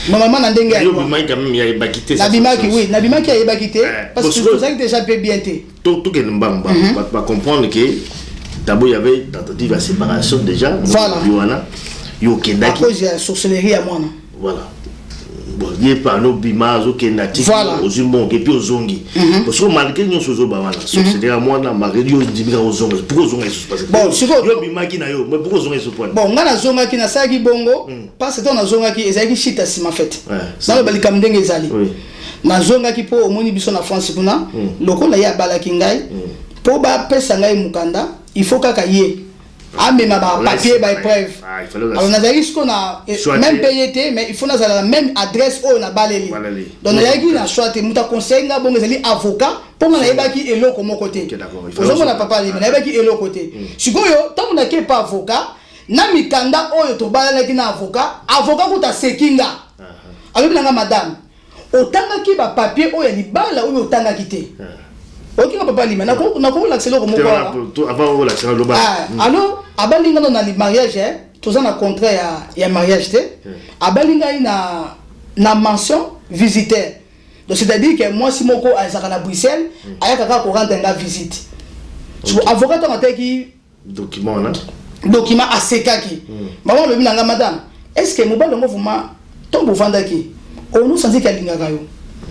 normalement na ndenge yo bimaki quand même ya ebakité na bimaki oui na bimaki ya ebakité parce que vous avez déjà fait bien té tout que mbamba va comprendre que d'abord il y avait tentative de séparation déjà voilà yo kendaki à cause de sorcellerie à moi voilà bon il pas no bimazo kendati aux humains et puis aux zongi parce que malgré nous sozo ba wana sorcellerie à moi na mario dimika aux zongi pourquoi zongi se passe bon siko yo bimaki na yo mais pourquoi zongi se passe bon ngana zonga ki na saki bongo parce que na zonga ki ezaki chita sima fait na le balika mdenge ezali na zonga ki po omoni biso na France kuna lokola ya balaki ngai po ba pesa ngai mukanda il faut kaka ye amema ba papier ba preuve alors na zaki sko na même payé mais il faut na la même adresse o na baleli donc na yaki na soit muta conseil nga bongo ezali avocat po na yebaki eloko moko te ozomo na papa libi na yebaki eloko te sikoyo tango na ke pa avocat na mikanda oyo to balalaki na avocat kuta sekinga alobi nanga madame otangaki ba papier oyo libala oyo otangaki te OK na papa lima na ko l'accès ko moko avant l'accès le bas alors abalinga na li mariage tous na contrat ya mariage te abalinga na mention visiteur donc c'est-à-dire que moi si moko azaka na Bruxelles ayaka ka ko rendre nga visite so avocat to ateki document na document asekaki maman le binanga madame est-ce que mobile ngo vuma tombo vandaki on nous sentit kalinga kayo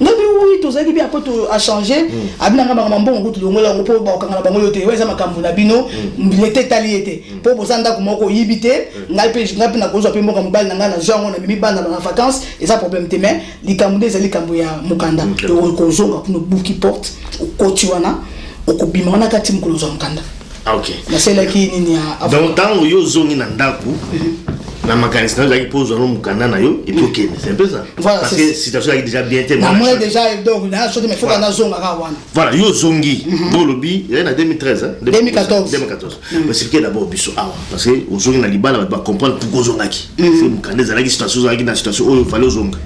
ngabi oui tozaki bien après a changé abinanga mambo ngo tulongola ngo po ba kangala bango yote weza makambo na bino mbilete taliete po bozanda ko moko yibite ngapi na kozo pe moko mobile nanga na genre na mimi bana na vacances et ça problème te mais likambo ezali kambo ya mukanda to kozonga kuno buki porte okotiwana okobima na kati mukolo za mukanda. Ok. Na celle qui ni ya donc tant yo zongi na ndaku na makanisi na pose no mukanda na yo et puis c'est un peu ça voilà, parce que situation est déjà bien tellement moi déjà donc na chose mais faut qu'on a zonga wana voilà yo zongi bon lobby il y a 2013 hein 2014 mais c'est que d'abord biso awa parce que au zongi na libala va comprendre pourquoi zongaki c'est mukanda za la situation za na situation où il fallait zonga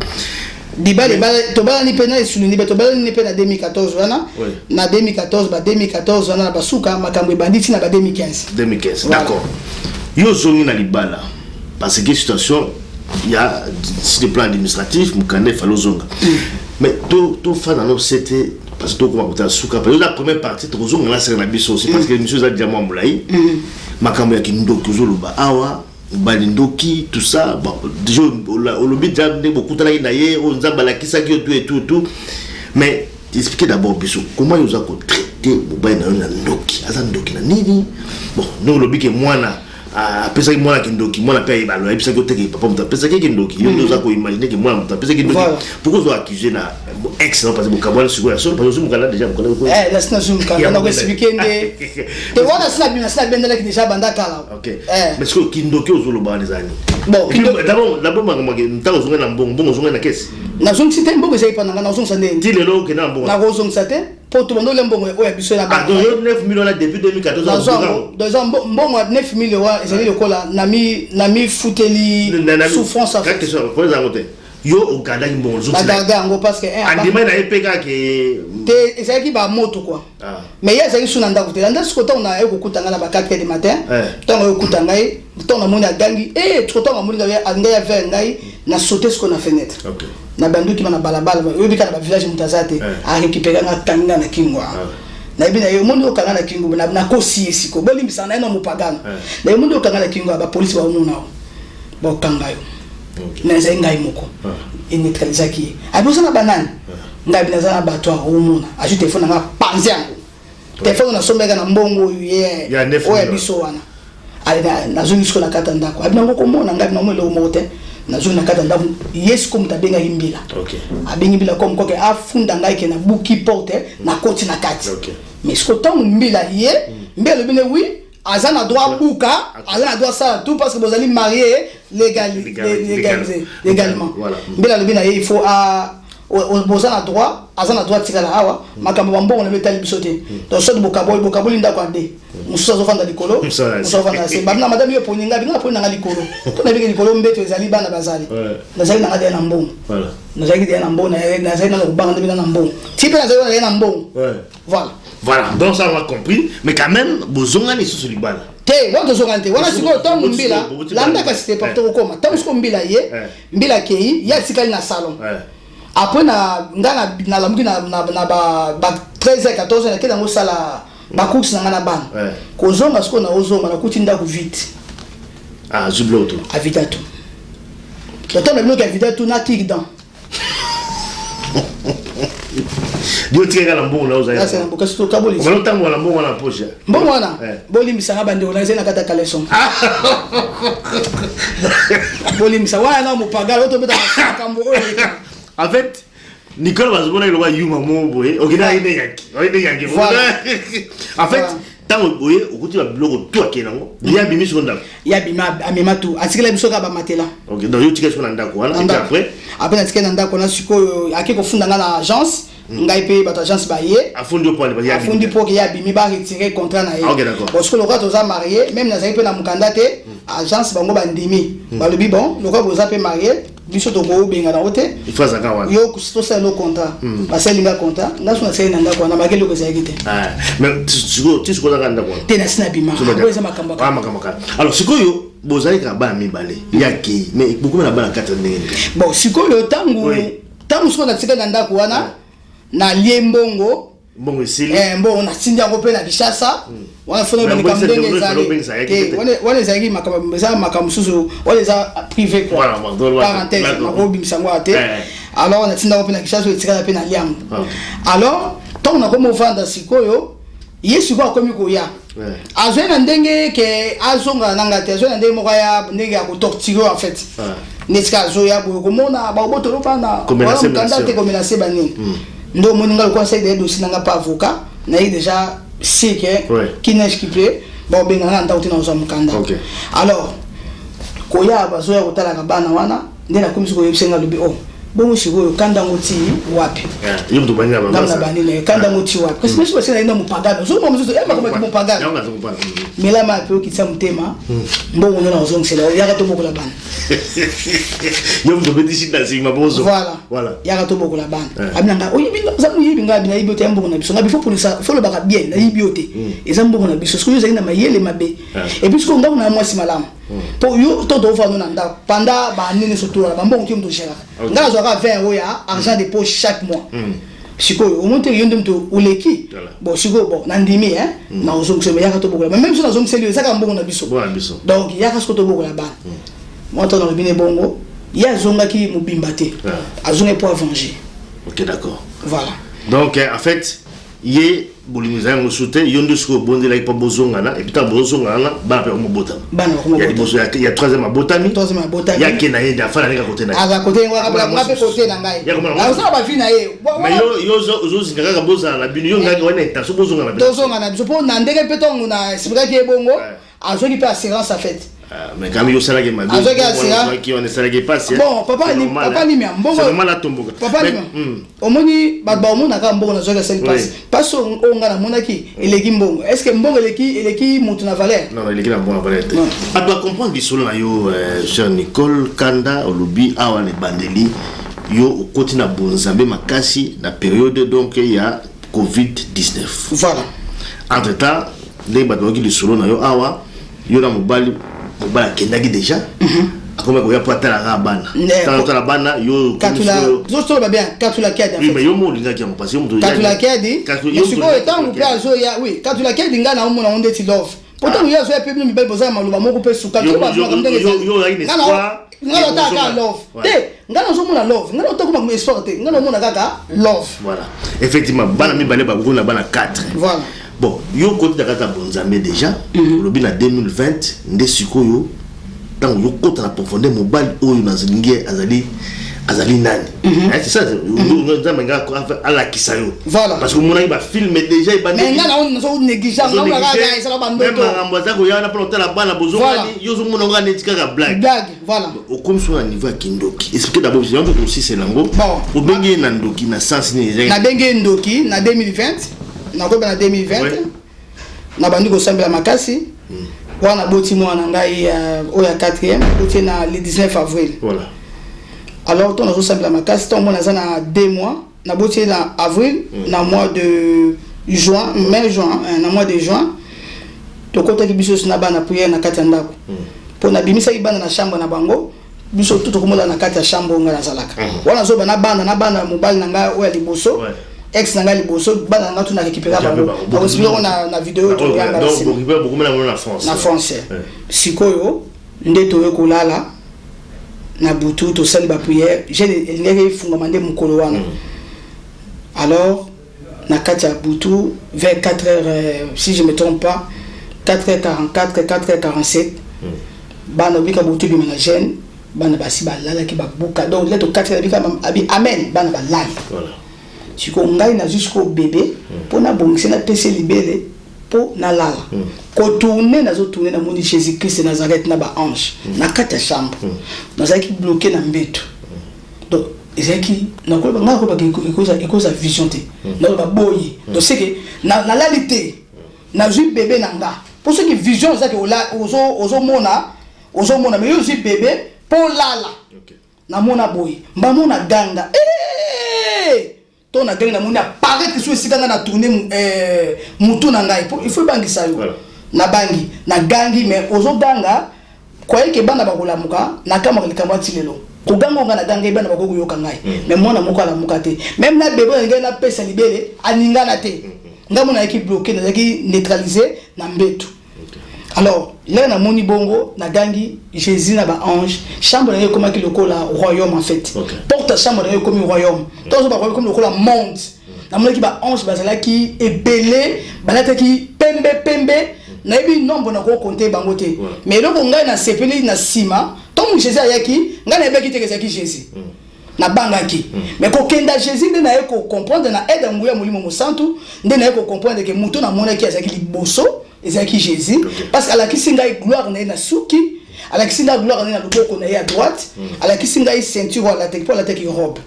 Dibale to bala ni pena esuni ni beto bala ni pena 2014 wana na 2014 wana na basuka makambo banditi na ba 2015 d'accord yo zongi na libala parce que situation il y a sur le plan administratif mukanda fallait zonga mais tout fa dans nos c'était parce que tout comment côté suka parce que la première partie to zonga na sera na biso aussi parce que monsieur za diamant mulai makambo ya kindoki zoluba awa balindoki tout ça bon déjà au lobby déjà beaucoup de la naie on a balakisa qui tout mais expliquez d'abord biso comment ils ont traité mobile na ndoki azandoki na nini bon nous lobby que moi na pesa ki mwana kindoki mwana pe ibalo epesa ko teke papa mta pesa ki kindoki yo ndoza ko imaginer que mwana mta pesa ki kindoki pourquoi vous accusez na excellent parce que mukabwana siko ya solo parce que mukala déjà mukala ko la sina zoom kala na ko expliquer ndé te wana sina bendela ki déjà banda kala OK mais ce que kindoki ozolo ba les années bon d'abord mangama ntango zonga na mbongo zonga na kesi na zonga site mbongo sai pana na zonga sande ti lelo ke na mbongo na ko zonga sate po to ndo le mbongo o ya biso na ba 9 millions là depuis 2014 dans mbongo 9 millions wa ezali lokola na mi futeli souffrance en fait pour les angote yo okada mbongo zo bagarder ngo parce que andima na epeka ke te ezali ki ba moto quoi mais ya ezali suna ndako te ndako ko tona na ekokutanga na ba 4h du matin tona ekutanga ngai tona moni agangi trop tona moni ngai anga ya ver ngai na sauter ce qu'on a fenêtre na banduki na balabala yo bika na village mutazate a récupérer na kanga na kingwa na bina yo mundo kanga na kingu na kosi esiko bolimbisa na eno mupagana na yo mundo kanga na kingu ba police ba omuna ba kanga yo na zenga imoko initalizaki abusa na banane ngabi na zana bato omuna ajoute téléphone na panzi yango téléphone na sombeka na mbongo ye oya biso wana ali na zungi siko na kata ndako abina ngoko mona ngabi na mwelo mote na zungi na kata ndako yes comme tabenga himbila abengi bila comme koke afunda ngai ke na buki porte na koti na kati mais siko tangu mbila ye mbele bine oui azana droit buka azana droit ça tout parce que vous allez marier légalement mbela lebina il faut bozana droit azana droit tikala awa makambo bambongo na betali bisote donc so bokabo linda kwa de mususa zofanda likolo mususa vanda se babna madame yo poninga binga pona nga likolo to na bige likolo mbeto ezali bana bazali nazali na ngade na mbongo voilà nazali na mbongo nazali na kubanga ndebina na mbongo tipe nazali na mbongo voilà donc ça on a compris mais quand même bozonga ni sous libala te wando zongante wana siko tangu mbila landa ka c'était pas to koma tangu siko mbila ye mbila kei ya tikali na salon après na ngana na lamuki na ba 13 14 na kenda ngosala ba course na ngana bana kozonga siko na ozonga na kutinda ku vite zublo to avita to to na bloka avita to na tig dans dio tika la mbongo na uzaya sasa mboka sito kaboli mbona tango la mbongo na posha mbongo wana boli misanga bande ona zena kata kaleson boli misanga na mupaga loto beta kambo en fait Nicole va se voir le roi Yuma Moboé ok na ine yanki en fait tango boye okuti ba bloko to akenango ya bimi so ndako ya bima amema tu atikela biso ka ba matela ok donc yo tika so ndako wana et après atikela ndako na siko akiko funda na agence ngai pe bato agence ba ye afundi po ya afundi po ke ya bimi ba retirer contrat na ye ok d'accord parce que le roi toza marié même na zai pe na mukanda te agence bango ba ndimi ba lobi bon le roi boza pe marié biso to go benga na wote il faut ça kawana yo to ça le contrat ba selinga contrat ngaso na sai na ndako na bakelo ko sai kite mais tu ko za ndako te na sina bima ko za makamba alors sikoyo bozali ka ba mi balé yaki mais beaucoup na bana 4 ndenge bon sikoyo tangu siko na tika na ndako wana na liembongo bon esili bon na tindi yango pe na Kishasa wana fona ba ndenge ezali wana ezali makambo susu wana eza privé quoi parenthèse na robi misango ate alors on a tindi yango pe na Kishasa etikala pe na liambo alors tant na komo vanda sikoyo yesu kwa komi koya azwe ndenge ke azonga nanga te azwe ndenge moko ya ndenge ya kotortiro en fait neska zo ya bo komona ba botolo pana wala mkanda te komenase bani ndo moninga ko conseil de dossier nanga pa avocat na yi déjà c'est que qui neige qui plaît ba benga na ndauti na zo mkanda alors koya ba zo ya kotala ka bana wana ndena komisi ko yebisenga lobi bon sikoyo kanda ngoti wapi yumdu banya ba na banile kanda ngoti wapi parce que c'est na mupagano zo mo mzuzo ema kama mupagano mela ma pe okitsa mutema mbongo na zo ngisela yaka to bokola bana yumdu bedisi dazi mabozo voilà yaka to bokola bana abinanga oyibinga zamu yibinga bina yibiote mbongo na biso ngabi fo pour ça fo lo baka bien na yibiote ezambongo na biso sikoyo zalina mayele mabe et puis ko ngako na mwasi malamu po yo to do fa no nanda panda ba nene sotura ba mbongo kimdo shera ngala zo ka 20 € ya argent de poche chaque mois sikoyo o monte yonde mto uleki bon sikoyo bon nandimi na ozongo se yaka to bokola même si na ozongo seli ezaka mbongo na biso donc yaka sko to bokola ba moi to na bine bongo ya zonga ki mubimba te azonga pour venger. OK, d'accord. Voilà. Donc en fait yé bolimiza ngo soute yondo sko bonde la pa bozonga na et puis ta bozonga na ba pe mo botama il y a des bozo il y a troisième abotami il y a kena yenda fala neka côté na aga côté ngwa kabla ngwa pe côté na ngai na ça ba fina ye mais yo zinga ka boza na bino yo ngaka wana ta so bozonga na bino bozonga na biso po na ndenge pe tongo na sibika ki bongo azoki pe assurance en fait mais quand yo sala ke ma qui on sala ke pas bon papa ni mi mbongo c'est normal à tomboka papa ni omoni ba omona ka mbongo na zoka sel passe o ngana monaki eleki mbongo est-ce que mbongo eleki mutu na valeur non eleki na mbongo na valeur pas doit comprendre bisolo na yo cher Nicole Kanda olobi awa ne bandeli yo okoti na bonzambe makasi na période donc il y a Covid-19 voilà entre temps les badoki bisolo na yo awa yo na mobali kendaki déjà akoma ko ya patala ga bana tala bana yo katula zo so ba bien katula kedi oui mais yo mo linga ki parce que mo katula kedi siko etangu pia zo ya oui katula kedi ngana omona onde ti love pourtant yo zo ya pe mi bel boza maluba moko pe suka to ba mo ndenge yo ya espoir ngana ta ka love te ngana zo mona love ngana to ko ma espoir te ngana mona kaka love voilà effectivement bana mi balé ba ko na bana 4 voilà. Bon, yo côté dakata bonzambe déjà, le bin 2020, ndé sikoyo, tant yo côté la profondeur mobile oyo nazingie azali nani. C'est ça, nous zamenga à la kisayo. Voilà. Parce que mon va filmer déjà il mais ngana on so négligeant on va regarder ça ba ndoto. Même amboza ko ya na planta la bana bozo ngani yo zo mona ngani tika ka blague. Blague, voilà. Au comme sur un niveau kindoki. Expliquez d'abord si on peut aussi c'est nango. Bon, au bengi na ndoki na sens ni. Na bengi ndoki na 2020. Na ko na 2020 na bandi ko sambela makasi wana boti mwana ngai oya 4e boti na le 19 avril voilà alors ton so sambela makasi ton mona za na 2 mois na boti na avril na mois de juin mai juin na mois de juin to kota ki biso na bana prière na kati ndako po na bimisa ibana na chambre na bango biso tout ko mola na kati ya chambre ngala zalaka wana zo bana bana mobile na ngai oya liboso ex nanga liboso bana nga tuna récupérer bango donc si on a na vidéo to yanga donc beaucoup na France na français sikoyo ndeto yo kolala na butu to sali ba prière j'ai les funga mande mukolo wana alors na katia butu vers 4h si je me trompe pas 4h44 4h47 bana bika butu bi ménagène bana basi balala ki babuka donc leto 4h bika abi amen bana balala voilà siko ngai na jusqu'au bébé pour na bongisi na pese libéré pour na lala ko tourner na zo tourner na moni Jésus Christ Nazareth na ba ange na kata chambre na zaki bloqué na mbeto donc ezaki na ko nga ko ba ikoza vision te na ba boyi donc c'est que na lalité na ju bébé na nga pour ce qui vision ça que ozo mona mais yo ju bébé pour lala na mona boyi mba mona ganga na ganga na moni apparaît que sur sika na tourner mutu na ngai il faut bangisa yo na bangi na gangi mais ozo ganga kwa yeke bana bakolamuka na kama likamwa tilelo ko ganga ngana ganga bana bakoko yoka ngai mais mwana moko ala muka te même na bébé ngai na pesa libele aningana te ngamo na ki bloqué na ki neutraliser na mbeto. Alors là na moni bongo na gangi Jésus na ba ange chambre na comme ki lokola royaume en fait. Porte chambre na comme royaume. Tous ba comme lokola monde. Na moni ki ba ange bazala ki ebelé balata ki pembe na yebi nombre na ko compter bango te. Mais loko ngai na sepeli na sima tom Jésus ayaki ngai na beki te ki Jésus. Na bangaki mais ko kenda Jésus nde na yeko comprendre na aide nguya mulimo mosantu nde na yeko comprendre que muto na mona ki azaki liboso ezaki Jésus parce que la kisinga gloire na suki ala kisinga gloire na loboko na ya droite ala kisinga ceinture à la tête pour la tête robe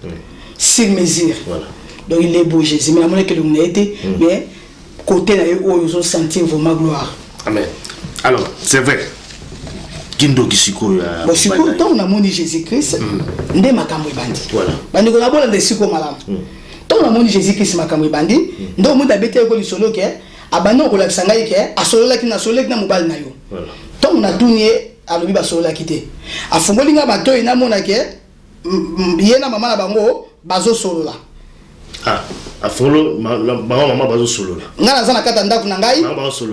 sur mesure voilà donc il est beau Jésus mais la mona que le été mais côté na yo ozo sentir vraiment gloire amen. Alors c'est vrai kindo kisiko ya bon siko tant na moni Jésus Christ nde makambo ebandi voilà bandi ko na bola nde siko malamu tant na moni Jésus Christ makambo ebandi ndo mu da bete ko lisolo ke abano ko la sangai ke asolola ki na solek na mobile na yo voilà tant na tunie alobi ba solola kite afungoli nga bato ina mona ke yena mama na bango bazo solola afolo mama bazo solola ngana zana kata ndaku na ngai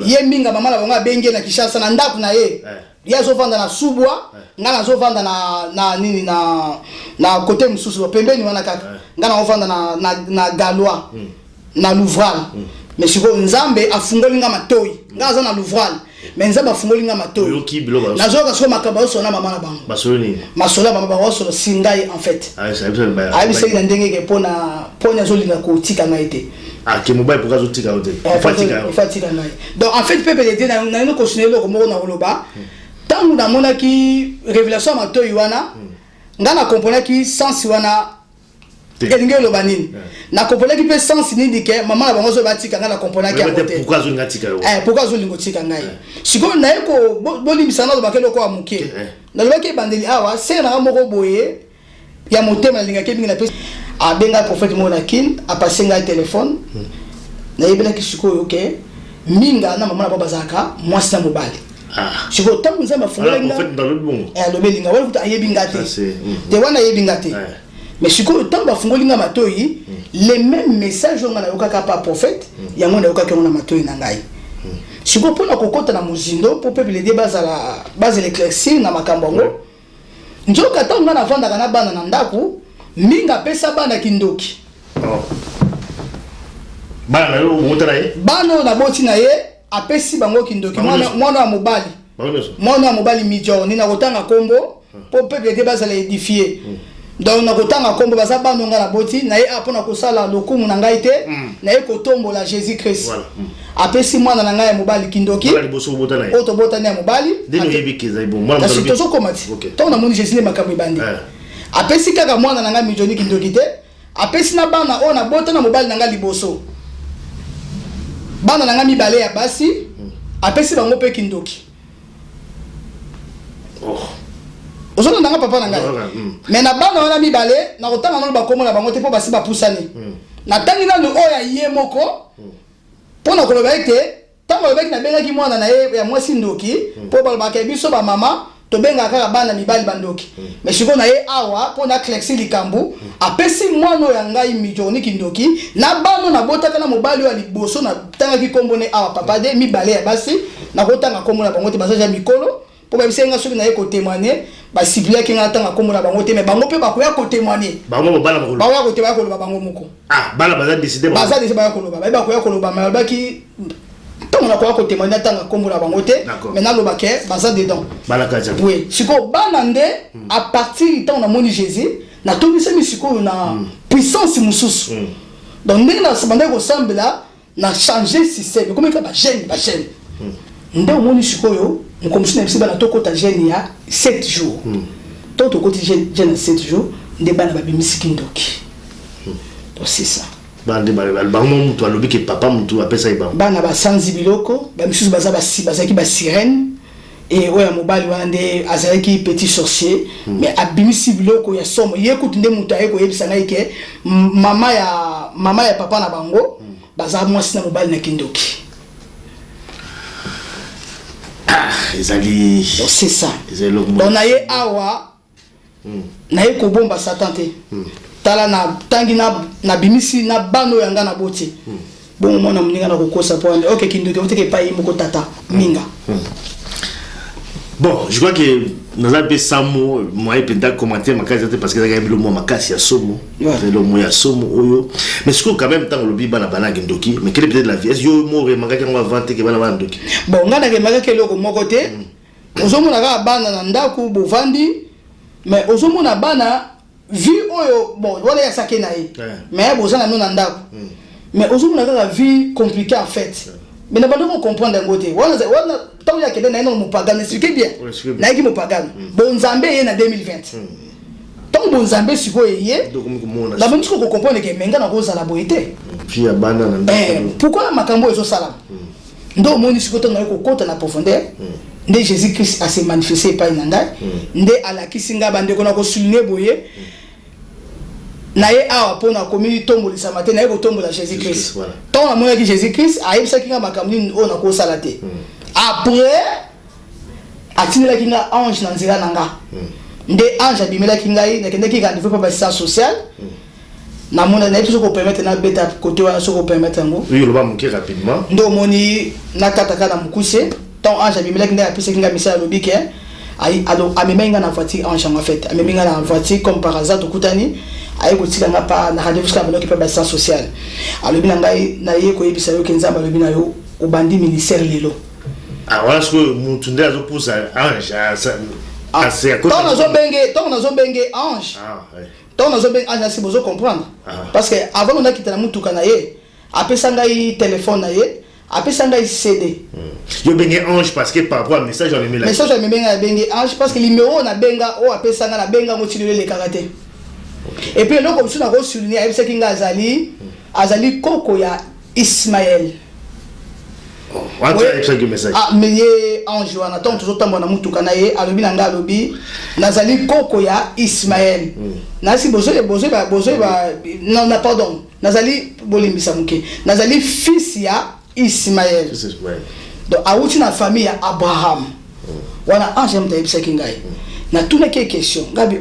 ye minga mama na bango abenge na Kishasa na ndaku na ye ya zo vanda na subwa ngana zo vanda na nini na côté mususu pembeni wana kaka ngana zo vanda na Galois na Louvral mais siko nzambe afungoli nga matoi ngana za na Louvral mais nzambe afungoli nga matoi nazo ka so makaba so na mama na bango basoloni masola mama bango so singai en fait ça c'est na ndenge ke pona zo linga ko tika ngaite ke mobile pour kazo tika hote fatika ngai donc en fait peuple de Dieu na no continuer lo ko mo na koloba tangu na mona ki révélation matoi wana ngana comprendre ki sens wana kelinge lo banini na comprendre ki pe sens nini ke mama na bango so batika ngana comprendre ki amote pourquoi zo ngatika yo pourquoi zo lingo tika ngai siko na eko bolimisana lo bakelo ko amuke na lo bakeli bandeli awa se na moko boye ya motema linga ke mingi na pe abenga prophète mona kin a passer ngai téléphone na yebela ki siko yo ke minga na mama na baba zaka mwasi na mobali siko tangu nzamba fungola nga prophète dans le bon lo belinga wala kuta ayebi ngate te wana yebi ngate mais siko tangu bafungoli nga matoi les mêmes messages on na yokaka pa prophète yango na yokaka na matoi na ngai siko pona kokota na muzindo pour peuple de base l'éclaircir na makambo ngo njoka tangu na vanda kana bana na ndaku minga pesa bana kindoki bana yo motara ye bana na boti na ye apesi bango kindoki mwana wa mobali mijo ni na kotanga kombo pour peuple de base l'édifier donc na kotanga kombo baza bana nga na boti na ye apona kosala lokumu na ngai te na ye kotombo la Jésus Christ apesi mwana na ngai mobali kindoki oto bota na mobali dino yebikiza ibo mwana mobali tozo komati to na moni Jésus le makambo ibandi apesi kaka mwana na ngai mijoni kindoki te apesi na bana o na bota na mobali na ngai liboso bana na ngai mibale ya basi apesi bango pe kindoki ozona ndanga papa na ngai mais na bana wana mibale na kotanga no bakomo na bango te po basi bapusani na tangi na no oya ye moko pona koloba ete tango lobeki na benga ki mwana na ye ya mwasi ndoki po balobaka biso ba mama to benga kaka bana mibali bandoki mais siko na ye awa pona klexi likambu apesi mwana ya ngai mijoni kindoki na bano na botaka na mobali wa liboso na tanga ki kombo ne awa papa de mibale ya basi na kotanga kombo na bango te basaja mikolo po ba bisenga soki na ye ko témoigner ba siblia ki ngata nga kombo na bango te mais bango pe ba ko ya ko témoigner bango bala makolo ba ya ko te ba ko lo bango moko bala baza décider ba za décider ba ko lo ba ko ya ko lo ba mais ba ki tango na ko ya ko témoigner tanga kombo na bango te mais na lo ba ke ba za dedans bala kaja oui siko bana nde à partir tango na moni Jésus na tobi se mi siko na puissance mususu donc ndenge na sabanda ko sambela na changer système comme ka ba jeune nde moni siko yo nkomisi na bisi bana tokota jeune ya 7 jours toto koti jeune 7 jours nde bana babimisi kindoki donc c'est ça bande bango mutu alobi ke papa mutu apesa ibamba bana basanzi biloko bamisusu baza bazaki ba sirène et oya mobali wana nde azalaki petit sorcier mais abimisi biloko ya somo yekuti nde mutu ayeko yebisa ngai ke mama ya papa na bango baza mwasi na mobali na kindoki. Ezali c'est ça donc na ye awa na ye ko bomba satan te tala na tangi na bimisi na bano yanga na boti bon mwana muninga na kokosa po OK kindoki oteke pa yimoko tata minga. Bon, je crois que nous avons Samo, moi, peut-être commenter ma case parce que le mot ma casse ya Somo, le mot ya Somo, mais ce que quand même tant le biba na bana gendoki, mais quelle est peut-être la vie? Est-ce que moi remarqué qu'on va vanter que bana gendoki? Bon, on a remarqué que le mon côté, ozomo na bana na ndaku bovandi, mais ozomo na bana vie oyo bon, voilà ya sakena yi. Mais bozana no na ndaku. Mais ozomo na vie compliquée en fait. Mais nous devons comprendre d'un côté. Tant qu'il y a des Mopagan, expliquez bien. Naïki Mopagan. Bon Zambé est en 2020. Tant bon Zambé, si vous voyez, la même chose qu'on comprend que Menga n'a pas la beauté. Pourquoi Makambo est au salam? Donc, mon discours est au côté de la profondeur. Dès Jésus-Christ a se manifesté par Nanda. Dès à la Kissinga Bande qu'on a souligné Boye. Naye awa pona komi tombo le samate naye ko tombo la Jésus-Christ. Tant la moya ki Jésus-Christ a yebisa kinga makamni o na ko salate. Après atinela kinga ange na nzela nanga. Nde ange abimela kinga yi na kende ki ka développer ba assistance sociale. Na mona na biso ko permettre na beta côté wa so ko permettre ngo. Oui, le va manquer rapidement. Ndo moni na kataka na mukuse. Tant ange abimela kinga apesa kinga misa lobike. Alors amemenga na voiture ange en fait. Amemenga na voiture comme par hasard to kutani. Aye kotika nga pa na radio jusqu'à maintenant qui peut assistance sociale alors bina ngai na ye ko yebisa yo kenzamba lo bina yo obandi ministère lelo voilà ce que mutunde azo pousa ange c'est à côté tant nazo benge ange tant nazo benge ange si bozo comprendre parce que avant on a quitté la mutuka na ye apesa ngai téléphone na ye apesa ngai CD yo benge ange parce que par rapport au message on met là message on met benge ange parce que numéro na benga o apesa nga na benga motilele le karaté. Et puis là comme ça on a souligné avec ce kinga azali koko ya Ismaël. Mais ange wana tant toujours tambo na mutuka na ye alobi na nga alobi nazali koko ya Ismaël. Nasi bozo non pardon nazali bolimbisa muke nazali fils ya Ismaël. Donc auti na famille ya Abraham. Wana ange mta yebisa kinga na tuna ke question ngabi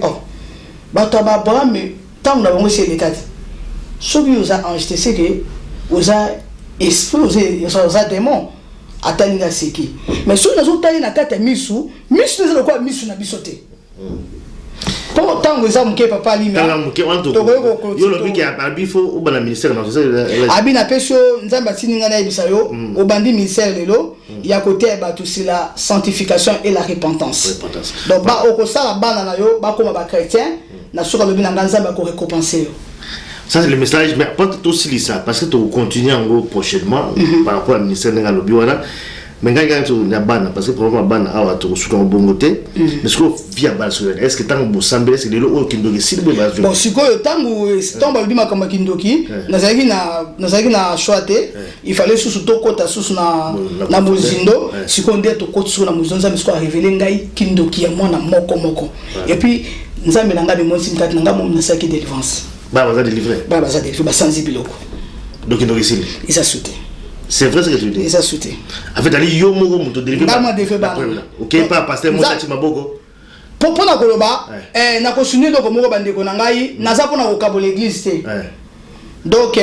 bato Abraham tant na bango c'est l'état soki oza ange c'est que oza esprit oza démon atalinga seki mais soki nazo tali na kata misu na quoi misu na bisote pour tango eza muke papa ali mais yo lobi ki abifo ubana ministère na abina peso nzamba tininga na ebisa yo obandi ministère lelo ya côté bato c'est la sanctification et la repentance donc ba okosala bana na yo ba koma ba chrétien na soka lobi na nzamba ko récompenser yo. Ça c'est le message mais pas tout aussi ça parce que tu continues en gros prochainement par rapport au ministère de lobi wana mais quand tu na bana parce que probablement bana awa to suka bongote mais ce que via bana est-ce que tant bo sambe c'est le o kindoki silbe ba bon siko yo tango tomba lobi makamba kindoki nazaki na choite il fallait sous to kota sous na mozindo siko nde to kota sous na mozindo mais siko a révéler ngai kindoki ya mwana moko et puis nzambe na ngabe monsi mkati na ngamo na saki délivrance ba za délivrer ba sans biloko donc kindoki silbe ils a sauté. C'est vrai ce que tu dis. Ils ont sauté. En fait, ali yo mo mo to délivrer. OK pas pasteur mo tati maboko. Pour na koloba na ko sunni do ko mo bandeko na ngai naza pona ko kabo l'église te. Donc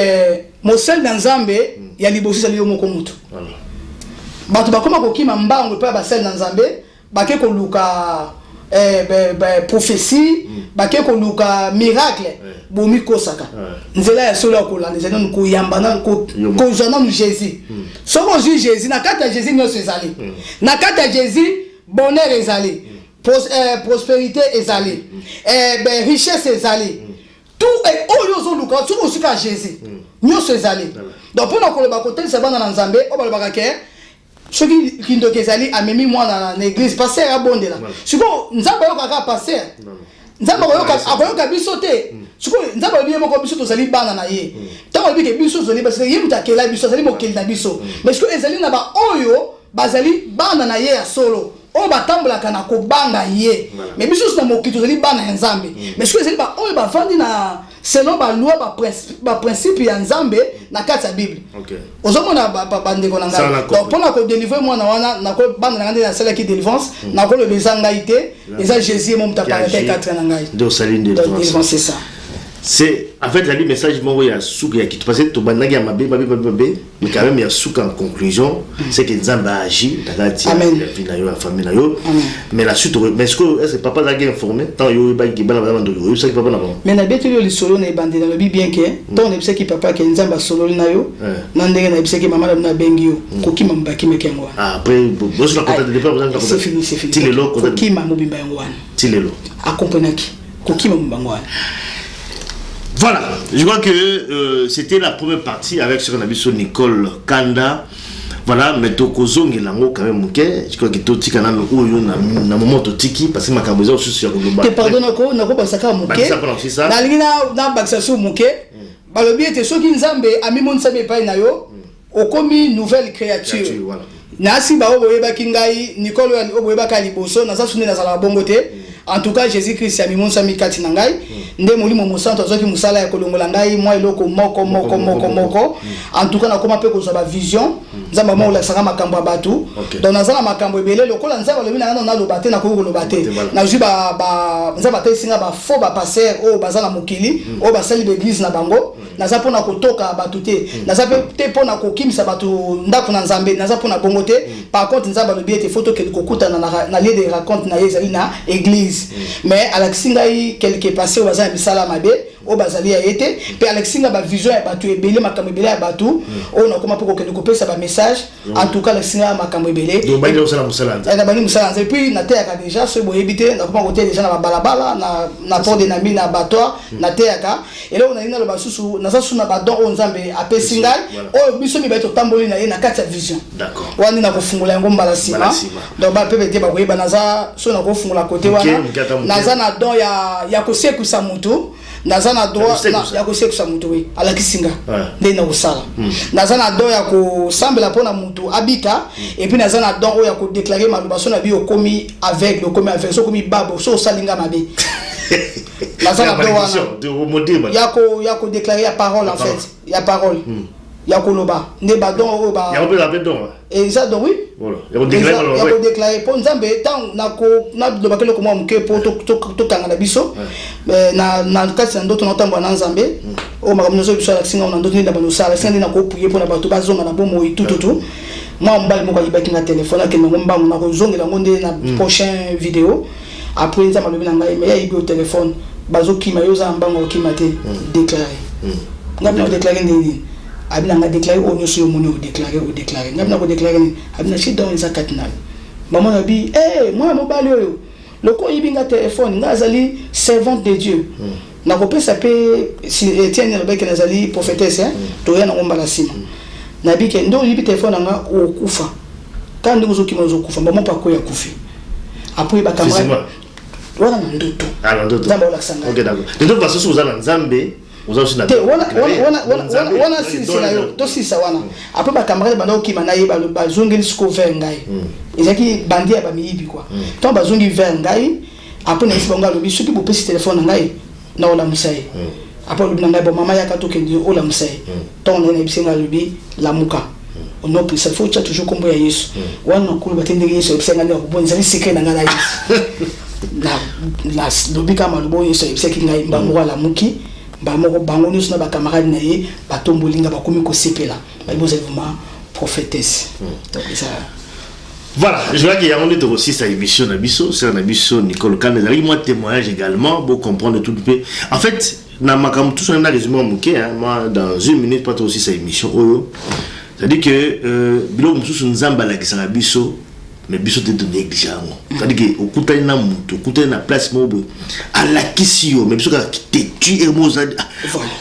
mo sel dans Nzambe ya libosi sali yo moko mutu. Voilà. Bato bakoma ko kima mbango pe ba sel dans Nzambe bake ko luka prophétie bake ko luka miracle bomi kosaka nzela ya solo ko landa zana ko yambana ko jana nu Jésus soko ju Jésus na kata Jésus nyo sezali na kata Jésus bonheur ezali prospérité ezali richesse ezali tout et oyo zo luka soko suka Jésus nyo sezali donc pour na ko ba ko tel sabana na Nzambe o ba ba ke soki kindoki ezali amemi mwana na église passer abonde la siko nzamba yo kaka passer nzamba akoyoka biso te siko nzamba yo moko biso tozali bana na ye tango bike biso zoli parce que ye mutakela biso azali mokeli na biso mais siko ezali na ba oyo bazali bana na ye ya solo o batambolaka na kobanga ye mais biso na mokili tozali bana ya Nzambe mais siko ezali ba oyo bavandi na selon ba loi ba principe ya Nzambe na kati ya Bible. OK. Ozomona ba ndeko na ngai. Donc pour na ko délivrer moi na wana na ko bande na ngande na sala ki délivrance na ko le bezanga ité eza Jésus mon ta parler 4 na ngai. Donc saline délivrance c'est ça. c'est en fait la message moi il y a souk ya qui parce que to banagi ya mabe mais quand même il y a souk en conclusion c'est que Nzamba agit dans la vie na yo la famille na yo mais la suite mais est-ce que papa l'a informé tant yo ba ki bana bana yo ça papa na bon mais na beto le solo na bande dans le bien que tant on sait que papa que Nzamba solo na yo na ndenge na sait que maman na bengi yo kokima mbaki mekengo après bon sur la côté de départ c'est fini tilelo kokima mobimba yango wana tilelo accompagnaki kokima mbanga wana. Voilà, je crois que c'était la première partie avec ce qu'on a vu sur Nicole Kanda. Voilà, mais Tokozong et Lango quand même, ok. Je crois que Toti Kanano ou na moment Totiki parce que ma cabozo aussi sur le global. Te pardonne encore, n'a pas ça moké. Ça prend aussi ça. Na lingina na baksa sur moké. Ba le bien te soki Nzambe ami mon sabe pa na yo. Okomi nouvelle créature. Voilà. Na si ba oboyeba kingai Nicole oboyeba ka liboso na sa sune na sala bongote. En tout cas Jésus Christ a mis mon sami kati na ngai nde molimo mosanto azoki musala ya kolongola ngai moi eloko moko en tout cas na koma pe ko za ba vision nzamba mo la sanga makambo abatu donc nazala makambo ebele lokola nzamba lobi na na lobate na ko lobate na ju ba nzamba te singa ba fo ba passer o bazala mokili o ba sali l'église na bango naza pona kotoka batu te naza pe pona ko kimisa batu ndako na nzambe naza pona bongote par contre nzamba lobi ete photo ke kokuta na lieu de raconte na yezali na église. Mais Alexinga quelque passé au bazar misala mabe au bazali a été puis Alexinga ba vision ya batu ebele makambo ebele ya batu on a comment pour que nous copier ça ba message en tout cas Alexinga makambo ebele donc ba ile osala musala na ba ni musala et puis na terre déjà ce boy éviter na comment côté déjà na balabala na port de nami na bateau na terre et là on a ina le basusu na sasu na badon on nzambe ape singal o biso mi ba to tamboli na ye na kati vision d'accord wani na kufungula ngo mbala sima donc ba pepe te ba koyeba naza so na kufungula côté wana naza na don ya kosekusa mutu naza na droit ya kosekusa mutu we alakisinga nde na usala naza na don ya kosambela pona mutu abika et puis naza na don ya ko déclarer maluba so na bi okomi aveugle okomi aveugle so komi babo so salinga mabe naza na don ya ko déclarer la parole en fait ya parole ya koloba nde ba don o ba ya ba don et ça donc oui voilà ya ko déclarer pour nzambe tant na ko na lobakelo ko mo mke po to kanga na biso na kati na ndoto na tambo na nzambe o makamno biso la singa na ndoto ni da bano sala sende na ko puye pona bato bazonga na bomo itututu moi mbali moko yibaki na téléphone ke ngomba na ko zongela ngonde na prochain vidéo après nzamba lobi na ngai mais ya ibi au téléphone bazokima yoza mbango kimate déclarer ngabna déclarer ndini abina nga déclarer o nyoso yo moni o déclarer ngabna ko déclarer ni abina shi don za katinal maman na bi moi mobali oyo loko yibinga téléphone nga azali servante de Dieu na ko pesa pe si Etienne le bec nazali prophétesse to yana ngomba la sima na bi ke ndo yibi téléphone nga o kufa quand ndo zo kimozo kufa maman pa ko ya kufi après ba camarade wana ndoto nzambe ola sanga OK d'accord de toute façon vous allez nzambe vous aussi na wana si na yo to si sa wana après ba camarade banda okima na yeba lo bazongeli siko vers ngai ezaki bandia ba miyibi quoi to bazongi vers ngai après na isibonga lo biso ki bo pesi téléphone ngai na ola musai après lo ngai bo mama ya kato kendi ola musai to na ibisenga lo bi la muka on a pris ça faut toujours kombo ya Yesu wana kulu batende Yesu ibisenga ne ko bonza ni secret na ngai la lobika malubo Yesu ibiseki ngai mbango la muki bamoko bango nyusu na ba camarade na ye batombolinga bakomi ko sepela ba boza vraiment prophétesse donc ça voilà je vois qu'il y a on est aussi sa émission na biso c'est na biso Nicole Kanda avec moi témoignage également pour comprendre tout peu en fait na makam tout ça na résumé muké moi dans une minute pas aussi sa émission oyo ça dit que bilo mususu nzamba la kisanga biso mais biso te donner exigeant c'est-à-dire que okutani na mutu okutani na place mobo ala kisio mais biso ka te tu et moza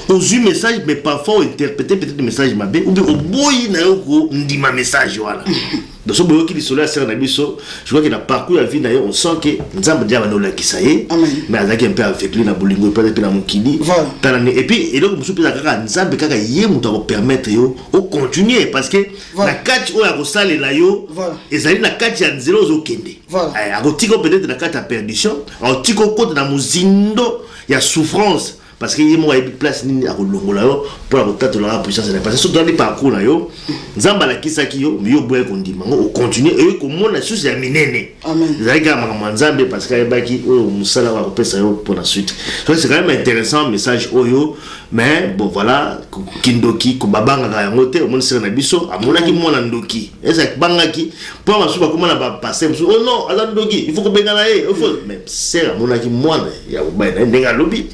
aux message mais parfois interpréter peut-être des messages mabe ou bien au boy na yoko ndima message voilà donc ce boyo qui dit cela sert na biso je crois qu'il a parcours la vie d'ailleurs on sent que nzamba dia bana la kisaye mais azaki un peu avec lui na bolingo peut-être na mukili et puis et donc musu pesa kaka nzamba kaka ye mutu ko permettre yo au continuer parce que la catch o ya ko sale la yo ezali na catch ya nzelo zo kende akotiko peut-être na catch ya perdition akotiko kote na muzindo ya souffrance parce que moi il place nini à kolongola yo pour la tata la puissance de parce que surtout dans les parcours na yo nzamba la kisaki yo yo boye kondima on continue et ko mona sous ya minene amen zaika makamwanzambe parce que baki o musala wa kopesa yo pour la suite donc c'est quand même intéressant message oyo mais bon voilà kindoki ko babanga ka yango te o mona sera na biso amona ki mona ndoki eza bangaki pour masuba comment na ba passer oh non ala ndoki il faut ko bengana il faut mais c'est amona ki mona ya ba ndenga lobi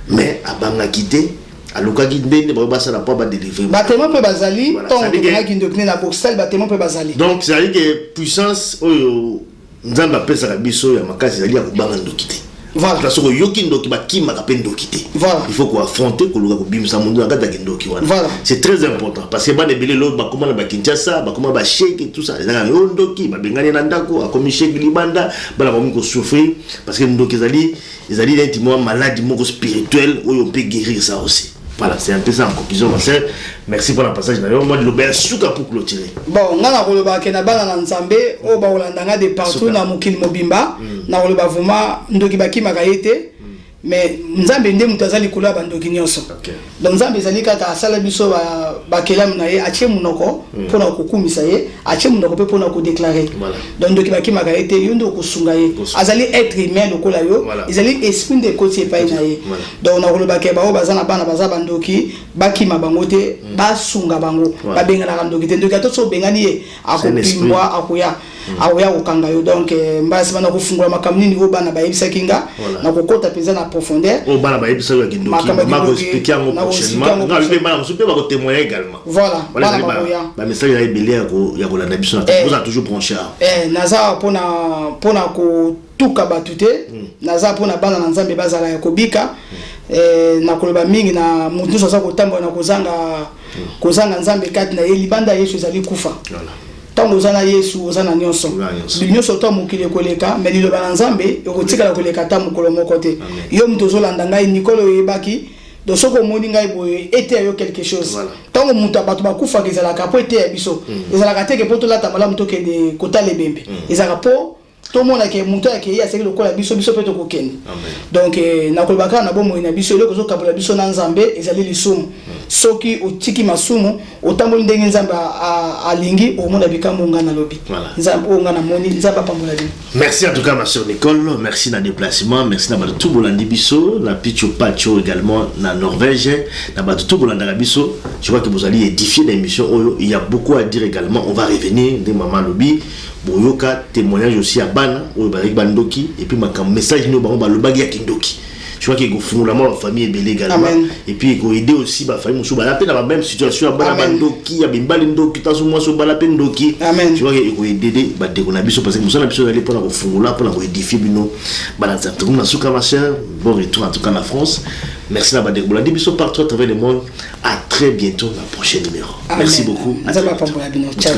mais abanga quitté alukaki ndene ba basala pas ba délivrer battement pe bazali ton ngaki ndokne na boxel battement pe bazali donc c'est à dire que puissance oyo nzamba pesa ka biso ya makasi zali ya kubanga ndokite voilà parce que yoki ndoki ba kima ka pe ndokite voilà il faut ko affronter ko luka ko bimisa mundu na kata ndoki wana voilà c'est très important parce que ba nebele lo ba koma na ba Kinshasa ba koma ba shake et tout ça les gens yo ndoki ba bengani na ndako akomi shake libanda bala ba ko souffrir parce que ndoki zali intimement malade moko spirituel oyo on peut guérir ça aussi. Voilà, c'est un peu ça en conclusion, ma sœur. Merci pour le passage. Moi, je l'ai souka pour clôturer. Bon, on a koloba ke na bana na nzambe o ba olandanga de partout na mokili mobimba na koloba vraiment ndoki baki makayete mais nzambe nde mutazali kula bandoki nyonso. Donc nzambe zali kata asala biso ba kelam na ye ache munoko pona kokumisa ye ache munoko pe pona ko déclarer. Donc ndoki baki makayete yondo kosunga ye azali être humain lokola yo ezali esprit de côté pa na ye. Donc na koloba ke ba o bazana bana baza bandoki baki mabangote basunga bango babenga na ndoki te ndoki to so bengani ye akopimbwa akoya aoya okanga yo donc mbasi bana kufungula makamni ni bana ba yebisa kinga na kokota peza na profondeur o bana ba yebisa yo kindoki mako expliquer en prochainement na le bana musupe ba ko témoigner également voilà bana ba message ya belé ya ko landa biso na vous a toujours branché naza pona ko tuka batute naza pona bana na nzambe bazala ya kobika na koloba mingi na mutu sosa kotambo na kozanga nzambe kati na ye libanda Yesu ezali kufa tango ozana Yesu ozana nyonso nyonso to mokili koleka mais liloba na nzambe ekotikala koleka ta mokolo moko te yo mutu ozolanda ngai nikolo yebaki do soko moni ngai boye ete yo quelque chose tango mutu bato bakufa kezalaka po ete ya biso ezalaka te ke po tolata malamu to ke de kotale bembe ezalaka po to mona ke mutu ya ke ya seki lokola biso pe to kokende donc na kolbaka na bomo ina biso leko zo kabola biso na nzambe ezali lisumu soki otiki masumu otamboli ndenge nzambe alingi omona bikambo ngana lobi nzambe ngana moni nzambe pambola bi. Merci en tout cas ma sœur Nicole, merci na déplacement, merci na tout bolandi biso na Picho Pacho également na Norvège na tout bolanda biso. Je crois que vous allez édifier l'émission. Il y a beaucoup à dire également, on va revenir de maman lobi boyoka témoignage aussi à bana ou bandoki et puis ma message nous ba lobagi ya kindoki. Je crois qu'il faut la famille est belle également. Et puis il faut aider aussi ma famille sur la peine dans la même situation à bandoki ya bimbali ndoki taso moi sur la peine ndoki. Je crois qu'il faut aider ba de na biso parce que nous sommes biso aller pour la fungula pour la édifier bino balanza tout na suka ma chère. Bon retour en tout cas en France. Merci la bande de biso partout à travers le monde. À très bientôt dans le prochain numéro. Merci beaucoup. Ciao.